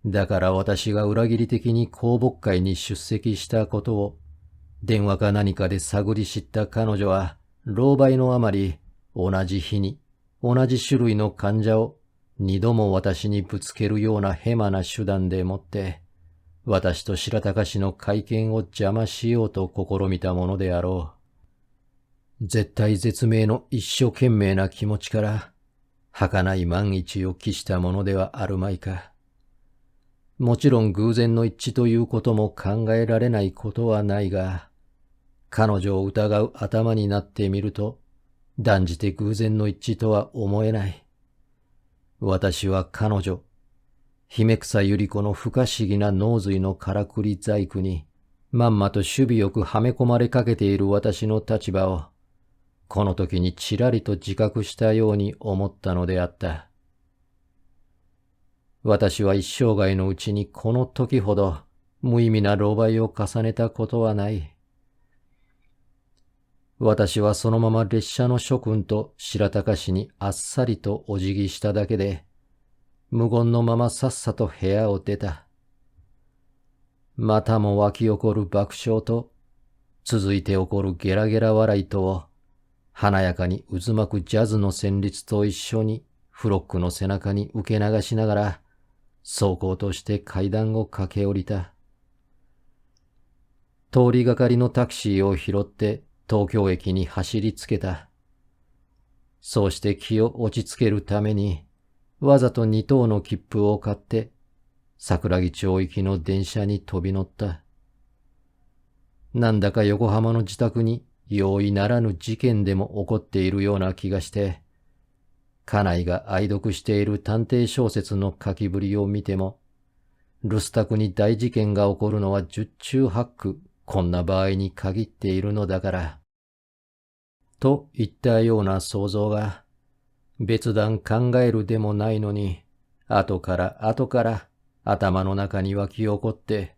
だから私が裏切り的に公牧会に出席したことを、電話か何かで探り知った彼女は、狼狽のあまり、同じ日に、同じ種類の患者を二度も私にぶつけるようなヘマな手段でもって、私と白鷹氏の会見を邪魔しようと試みたものであろう。絶体絶命の一生懸命な気持ちから、儚い万一を期したものではあるまいか。もちろん偶然の一致ということも考えられないことはないが、彼女を疑う頭になってみると、断じて偶然の一致とは思えない。私は彼女、姫草百合子の不可思議な脳髄のからくり細工に、まんまと守備よくはめ込まれかけている私の立場を、この時にちらりと自覚したように思ったのであった。私は一生涯のうちにこの時ほど無意味な狼狽を重ねたことはない。私はそのまま列車の諸君と白鷹氏にあっさりとお辞儀しただけで、無言のままさっさと部屋を出た。またも湧き起こる爆笑と、続いて起こるゲラゲラ笑いとを、華やかに渦巻くジャズの旋律と一緒にフロックの背中に受け流しながら、走行として階段を駆け下りた。通りがかりのタクシーを拾って東京駅に走りつけた。そうして気を落ち着けるために、わざと2等の切符を買って、桜木町行きの電車に飛び乗った。なんだか横浜の自宅に容易ならぬ事件でも起こっているような気がして、家内が愛読している探偵小説の書きぶりを見ても、留守宅に大事件が起こるのは十中八九、こんな場合に限っているのだから。といったような想像が、別段考えるでもないのに、後から頭の中に湧き起こって、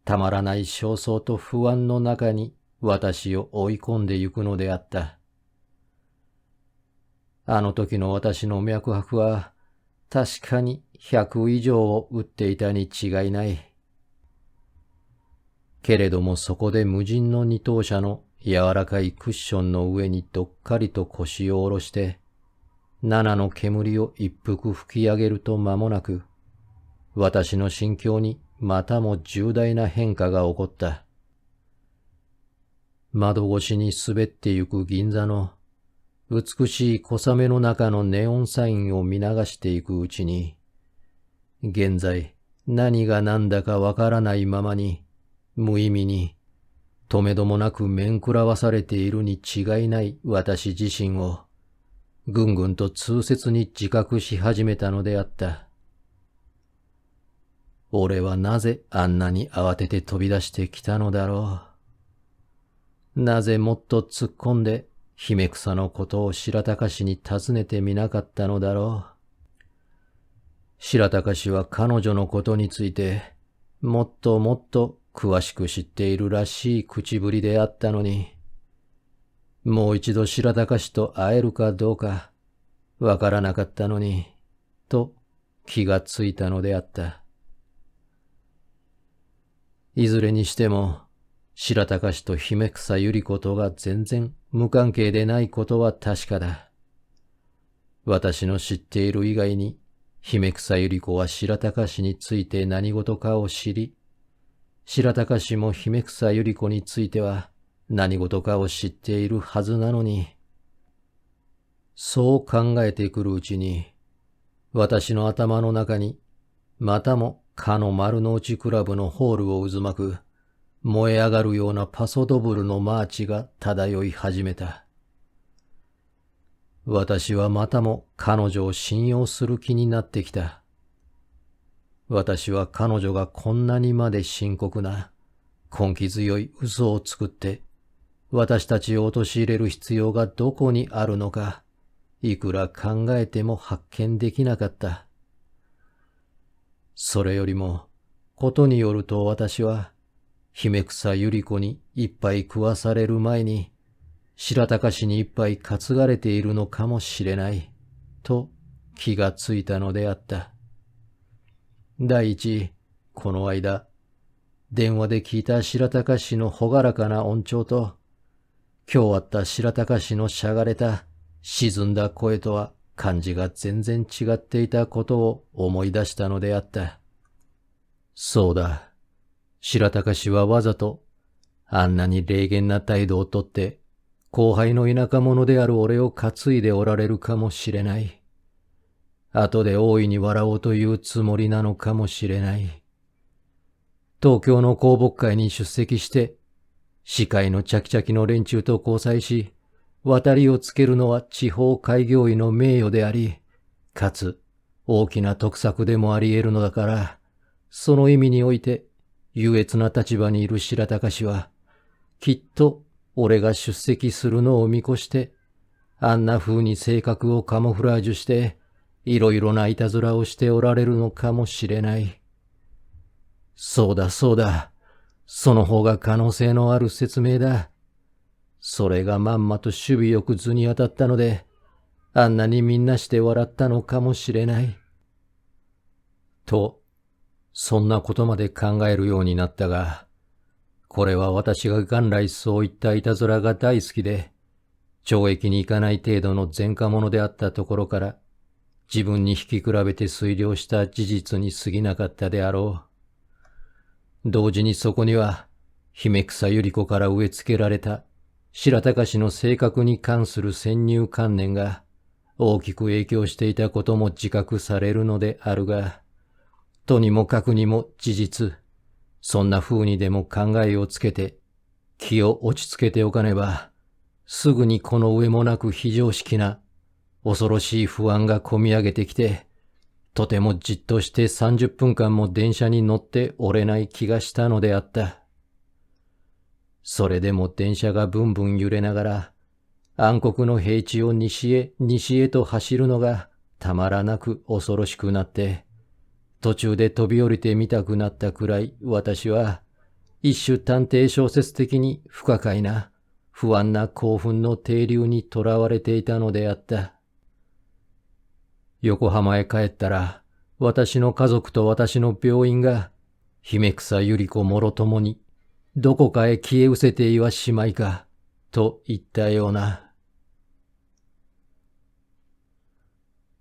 たまらない焦燥と不安の中に私を追い込んでゆくのであった。あの時の私の脈拍は、確かに100以上を打っていたに違いない。けれどもそこで無人の二等車の柔らかいクッションの上にどっかりと腰を下ろして、七の煙を一服吹き上げると間もなく、私の心境にまたも重大な変化が起こった。窓越しに滑ってゆく銀座の美しい小雨の中のネオンサインを見流していくうちに、現在何が何だかわからないままに、無意味に、とめどもなく面食らわされているに違いない私自身を、ぐんぐんと痛切に自覚し始めたのであった。俺はなぜあんなに慌てて飛び出してきたのだろう。なぜもっと突っ込んで姫草のことを白鷹氏に尋ねてみなかったのだろう。白鷹氏は彼女のことについて、もっともっと詳しく知っているらしい口ぶりであったのに、もう一度白鷹氏と会えるかどうかわからなかったのに、と気がついたのであった。いずれにしても、白鷹氏と姫草百合子とが全然無関係でないことは確かだ。私の知っている以外に、姫草百合子は白鷹氏について何事かを知り、白鷹氏も姫草百合子については何事かを知っているはずなのに、そう考えてくるうちに、私の頭の中に、またもかの丸の内クラブのホールを渦巻く、燃え上がるようなパソドブルのマーチが漂い始めた。私はまたも彼女を信用する気になってきた。私は彼女がこんなにまで深刻な、根気強い嘘を作って、私たちを陥れる必要がどこにあるのか、いくら考えても発見できなかった。それよりも、ことによると私は、姫草百合子に一杯食わされる前に、白鷹氏に一杯担がれているのかもしれない、と気がついたのであった。第一、この間、電話で聞いた白鷹氏の朗らかな音調と、今日あった白鷹氏のしゃがれた、沈んだ声とは感じが全然違っていたことを思い出したのであった。そうだ。白鷹氏はわざと、あんなに冷厳な態度をとって、後輩の田舎者である俺を担いでおられるかもしれない。後で大いに笑おうというつもりなのかもしれない。東京の公木会に出席して、市会のチャキチャキの連中と交際し、渡りをつけるのは地方開業医の名誉であり、かつ大きな得策でもあり得るのだから、その意味において、優越な立場にいる白鷹氏は、きっと俺が出席するのを見越して、あんな風に性格をカモフラージュして、いろいろないたずらをしておられるのかもしれない。そうだそうだ。その方が可能性のある説明だ。それがまんまと守備よく図に当たったので、あんなにみんなして笑ったのかもしれない。と、そんなことまで考えるようになったが、これは私が元来そういったいたずらが大好きで、懲役に行かない程度の前科者であったところから、自分に引き比べて推量した事実に過ぎなかったであろう。同時にそこには、姫草百合子から植え付けられた白鷹氏の性格に関する先入観念が大きく影響していたことも自覚されるのであるが、とにもかくにも事実、そんな風にでも考えをつけて、気を落ち着けておかねば、すぐにこの上もなく非常識な、恐ろしい不安がこみ上げてきて、とてもじっとして30分間も電車に乗っておれない気がしたのであった。それでも電車がブンブン揺れながら、暗黒の平地を西へと走るのがたまらなく恐ろしくなって、途中で飛び降りてみたくなったくらい私は一種探偵小説的に不可解な不安な興奮の底流にとらわれていたのであった。横浜へ帰ったら私の家族と私の病院が姫草百合子もろともにどこかへ消え失せていはしまいかといったような。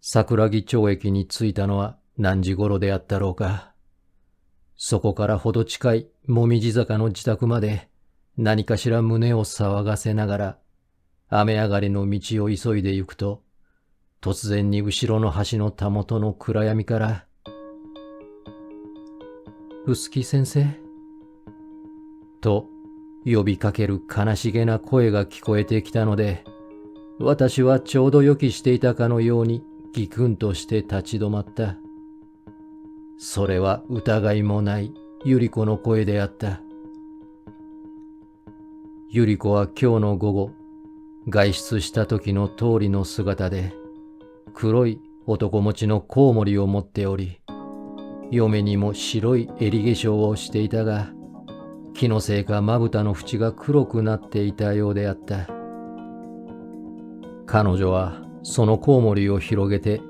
桜木町駅に着いたのは何時頃であったろうか。そこからほど近いもみじ坂の自宅まで何かしら胸を騒がせながら雨上がりの道を急いで行くと、突然に後ろの橋のたもとの暗闇から「臼木先生」と呼びかける悲しげな声が聞こえてきたので、私はちょうど予期していたかのようにギクンとして立ち止まった。それは疑いもない百合子の声であった。百合子は今日の午後、外出した時の通りの姿で、黒い男持ちのコウモリを持っており、嫁にも白い襟化粧をしていたが、気のせいかまぶたの縁が黒くなっていたようであった。彼女はそのコウモリを広げて、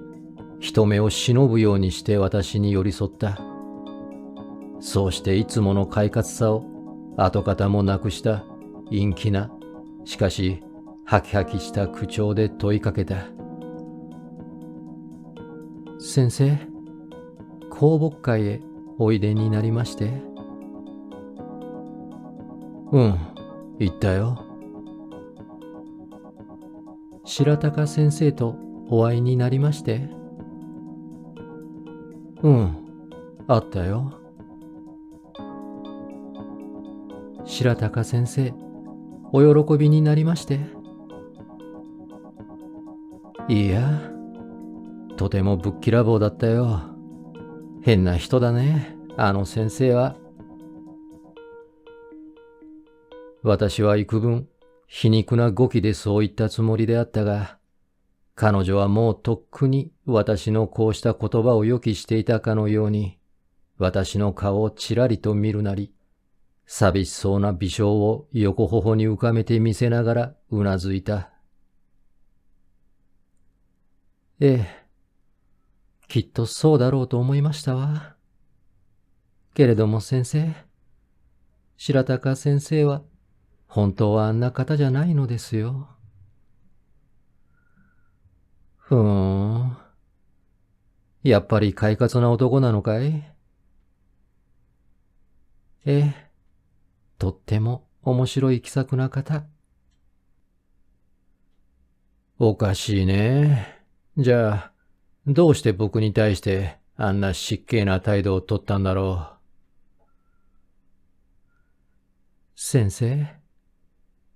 人目を忍ぶようにして私に寄り添った。そうしていつもの快活さを跡形もなくした陰気な、しかしハキハキした口調で問いかけた。先生、香木会へおいでになりまして。行ったよ。白鷹先生とお会いになりまして。会ったよ。白鷹先生、お喜びになりまして。いや、とてもぶっきらぼうだったよ。変な人だね、あの先生は。私は幾分、皮肉な語気でそう言ったつもりであったが、彼女はもうとっくに私のこうした言葉を予期していたかのように、私の顔をちらりと見るなり、寂しそうな微笑を横頬に浮かべてみせながらうなずいた。ええ、きっとそうだろうと思いましたわ。けれども先生、白鷹先生は本当はあんな方じゃないのですよ。やっぱり快活な男なのかい？ええ、とっても面白い気さくな方。おかしいね。じゃあ、どうして僕に対してあんな失敬な態度を取ったんだろう。先生、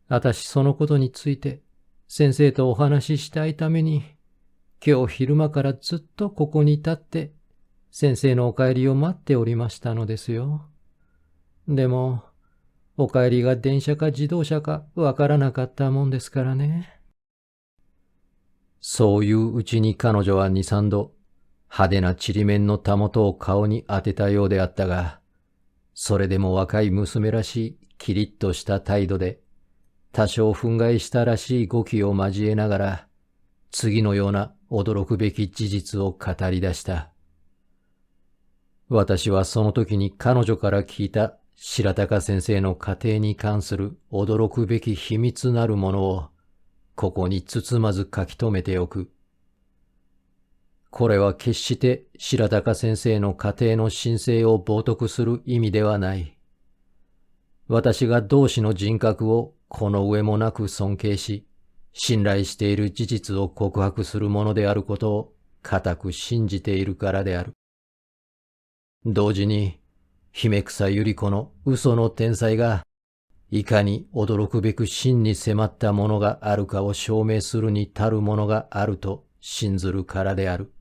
私そのことについて先生とお話ししたいために、今日昼間からずっとここに立って先生のお帰りを待っておりましたのですよ。でも、お帰りが電車か自動車かわからなかったもんですからね。そういううちに彼女は二三度派手なちりめんのたもとを顔に当てたようであったが、それでも若い娘らしいキリッとした態度で、多少憤慨したらしい語気を交えながら、次のような驚くべき事実を語り出した。私はその時に彼女から聞いた白鷹先生の家庭に関する驚くべき秘密なるものを、ここに包まず書き留めておく。これは決して白鷹先生の家庭の神聖を冒涜する意味ではない。私が同志の人格をこの上もなく尊敬し、信頼している事実を告白するものであることを固く信じているからである。同時に、姫草百合子の嘘の天才が、いかに驚くべく真に迫ったものがあるかを証明するに足るものがあると信ずるからである。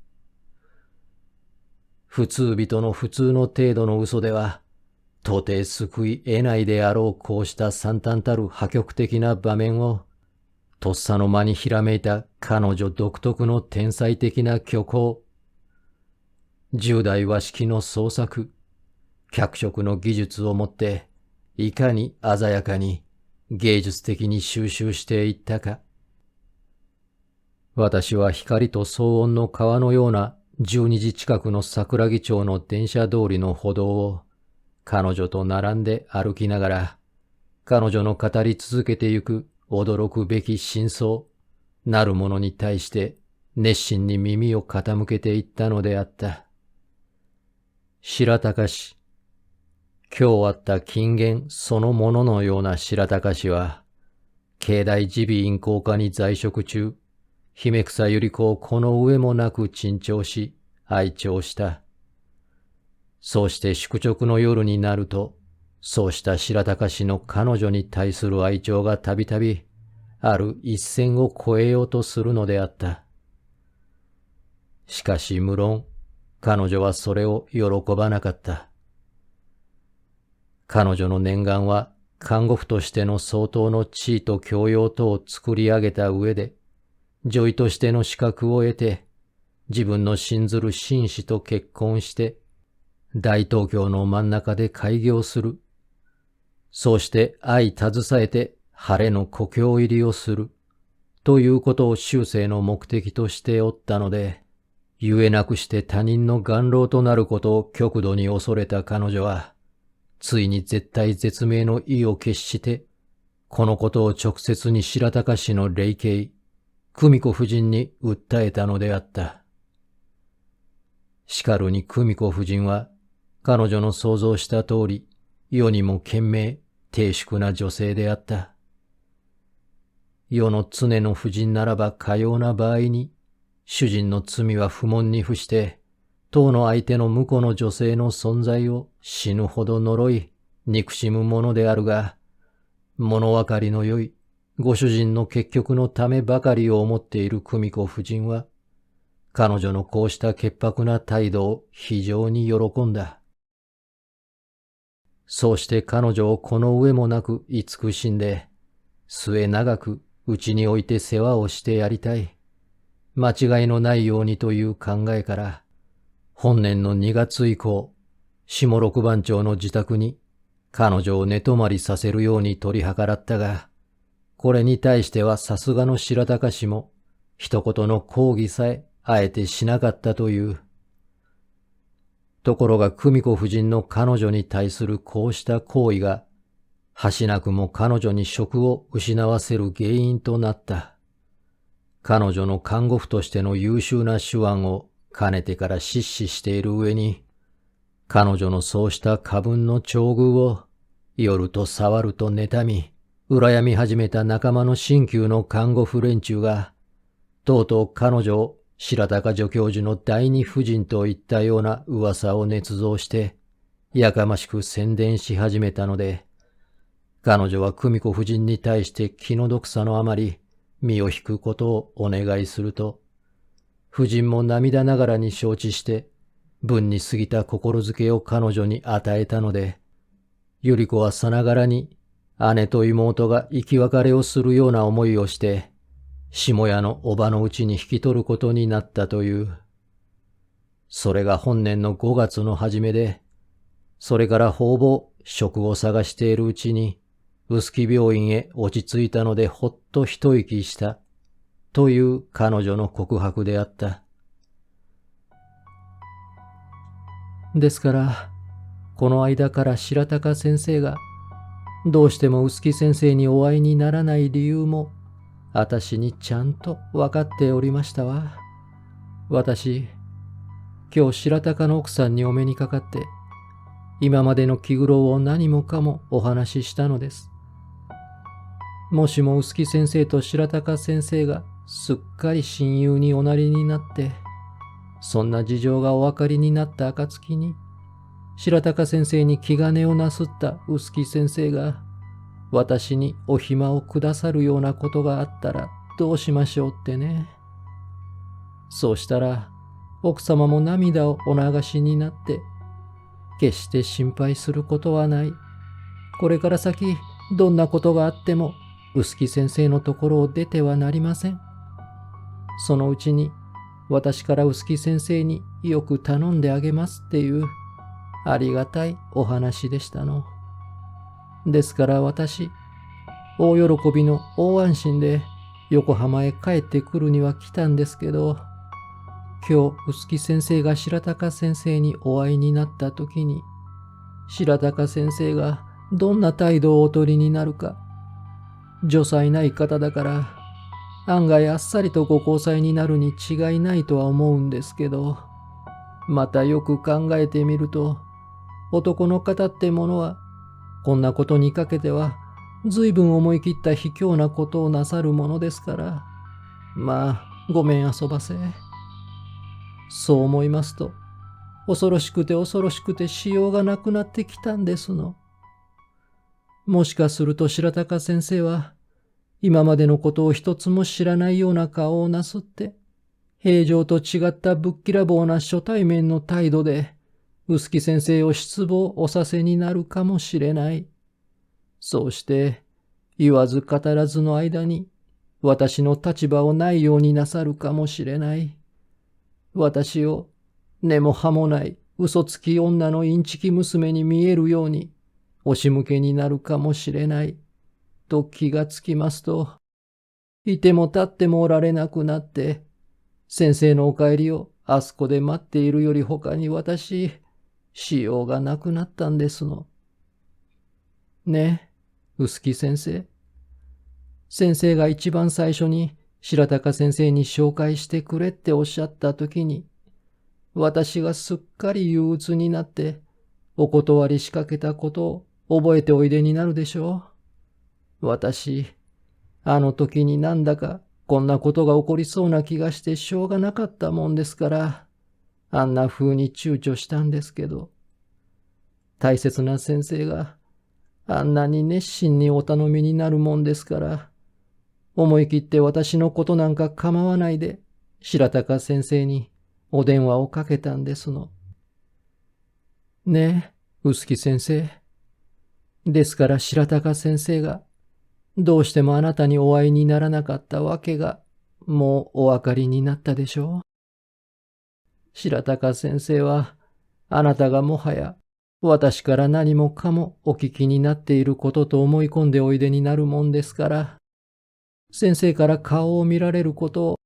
普通人の普通の程度の嘘では、到底救い得ないであろうこうした惨憺たる破局的な場面を、とっさの間にひらめいた彼女独特の天才的な虚構、10代和式の創作、脚色の技術をもって、いかに鮮やかに芸術的に収集していったか。私は光と騒音の川のような12時近くの桜木町の電車通りの歩道を彼女と並んで歩きながら、彼女の語り続けてゆく驚くべき真相なるものに対して熱心に耳を傾けていったのであった。白鷹氏、今日あった金言そのもののような白鷹氏は、境内耳鼻咽喉科に在職中、姫草百合子をこの上もなく珍重し、愛寵した。そうして宿直の夜になると、そうした白鷹氏の彼女に対する愛寵がたびたび、ある一線を越えようとするのであった。しかし無論、彼女はそれを喜ばなかった。彼女の念願は、看護婦としての相当の地位と教養とを作り上げた上で、女医としての資格を得て、自分の信ずる紳士と結婚して、大東京の真ん中で開業する。そうして相携えて晴れの故郷入りをする。ということを終生の目的としておったので、ゆえなくして他人の眼老となることを極度に恐れた彼女は、ついに絶体絶命の意を決して、このことを直接に白鷹氏の霊系、久美子夫人に訴えたのであった。しかるに久美子夫人は、彼女の想像した通り、世にも賢明、低粛な女性であった。世の常の夫人ならばかような場合に、主人の罪は不問に付して、当の相手の婿の女性の存在を死ぬほど呪い、憎しむものであるが、物分かりの良い、ご主人の結局のためばかりを思っている久美子夫人は、彼女のこうした潔白な態度を非常に喜んだ。そうして彼女をこの上もなく慈しんで、末長くうちに置いて世話をしてやりたい。間違いのないようにという考えから、本年の2月以降、下六番町の自宅に彼女を寝泊まりさせるように取り計らったが、これに対してはさすがの白鷹氏も一言の抗議さえあえてしなかったという。ところが久美子夫人の彼女に対するこうした行為が、はしなくも彼女に職を失わせる原因となった。彼女の看護婦としての優秀な手腕をかねてから失視している上に、彼女のそうした過分の境遇を夜と触ると妬み、羨み始めた仲間の新旧の看護婦連中が、とうとう彼女を白鷹助教授の第二夫人といったような噂を捏造して、やかましく宣伝し始めたので、彼女は久美子夫人に対して気の毒さのあまり身を引くことをお願いすると、夫人も涙ながらに承知して、分に過ぎた心づけを彼女に与えたので、百合子はさながらに姉と妹が生き別れをするような思いをして、下屋の叔母のうちに引き取ることになったという。それが本年の5月の初めで、それからほぼ職を探しているうちに、臼杵病院へ落ち着いたのでほっと一息した、という彼女の告白であった。ですから、この間から白鷹先生が、どうしても臼杵先生にお会いにならない理由も、私にちゃんと分かっておりましたわ。私、今日白鷹の奥さんにお目にかかって、今までの気苦労を何もかもお話ししたのです。もしも臼杵先生と白鷹先生がすっかり親友におなりになって、そんな事情がお分かりになった暁に、白鷹先生に気兼ねをなすった臼杵先生が、私にお暇をくださるようなことがあったらどうしましょうってね。そうしたら、奥様も涙をお流しになって、決して心配することはない。これから先、どんなことがあっても、臼杵先生のところを出てはなりません。そのうちに、私から臼杵先生によく頼んであげますっていう、ありがたいお話でしたの。ですから私、大喜びの大安心で横浜へ帰ってくるには来たんですけど、今日臼杵先生が白鷹先生にお会いになった時に、白鷹先生がどんな態度をお取りになるか、如才ない方だから、案外あっさりとご交際になるに違いないとは思うんですけど、またよく考えてみると、男の方ってものは、こんなことにかけては、ずいぶん思い切った卑怯なことをなさるものですから、まあ、ごめん遊ばせ。そう思いますと、恐ろしくて恐ろしくてしようがなくなってきたんですの。もしかすると白鷹先生は、今までのことを一つも知らないような顔をなすって、平常と違ったぶっきらぼうな初対面の態度で、臼杵先生を失望おさせになるかもしれない。そうして、言わず語らずの間に、私の立場をないようになさるかもしれない。私を根も葉もない嘘つき女のインチキ娘に見えるように押し向けになるかもしれないと気がつきますと、いても立ってもおられなくなって、先生のお帰りをあそこで待っているより他に私、しようがなくなったんですの。ねえ、臼木先生。先生が一番最初に白鷹先生に紹介してくれっておっしゃった時に、私がすっかり憂鬱になって、お断りしかけたことを覚えておいでになるでしょう。私、あの時になんだかこんなことが起こりそうな気がしてしょうがなかったもんですから、あんな風に躊躇したんですけど、大切な先生があんなに熱心にお頼みになるもんですから、思い切って私のことなんか構わないで、白鷹先生にお電話をかけたんですの。ねえ、臼木先生。ですから白鷹先生が、どうしてもあなたにお会いにならなかったわけが、もうお分かりになったでしょう。白鷹先生は、あなたがもはや、私から何もかもお聞きになっていることと思い込んでおいでになるもんですから、先生から顔を見られることを、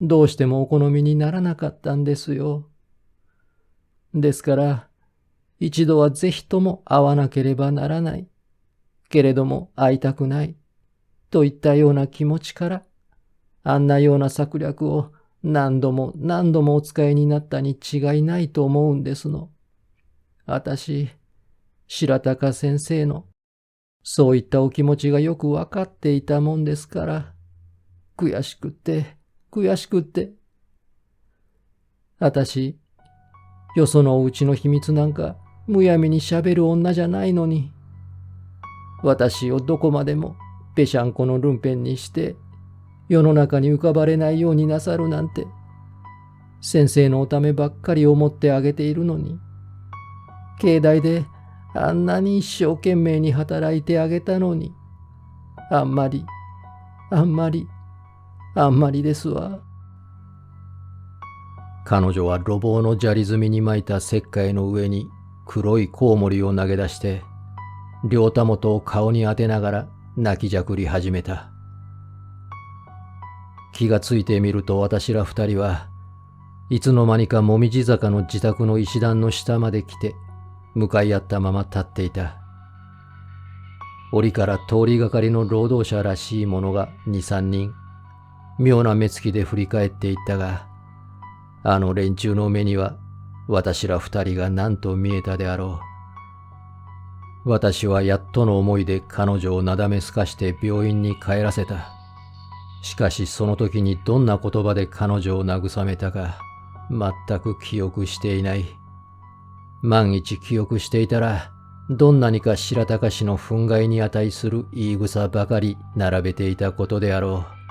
どうしてもお好みにならなかったんですよ。ですから、一度はぜひとも会わなければならない。けれども会いたくない。といったような気持ちから、あんなような策略を何度も何度もお使いになったに違いないと思うんですの。私、白鷹先生の、そういったお気持ちがよくわかっていたもんですから、悔しくって、悔しくって。私、よそのお家の秘密なんか、むやみに喋る女じゃないのに、私をどこまでもぺしゃんこのルンペンにして、世の中に浮かばれないようになさるなんて、先生のおためばっかり思ってあげているのに、境内であんなに一生懸命に働いてあげたのに、あんまりですわ。彼女は路傍の砂利積みに巻いた石灰の上に黒いコウモリを投げ出して、両手元を顔に当てながら泣きじゃくり始めた。気がついてみると私ら二人はいつの間にかもみじ坂の自宅の石段の下まで来て向かい合ったまま立っていた。檻から通りがかりの労働者らしい者が二三人妙な目つきで振り返っていったが、あの連中の目には私ら二人が何と見えたであろう。私はやっとの思いで彼女をなだめすかして病院に帰らせた。しかしその時にどんな言葉で彼女を慰めたか全く記憶していない。万一記憶していたら、どんなにか白鷹氏の憤慨に値する言い草ばかり並べていたことであろう。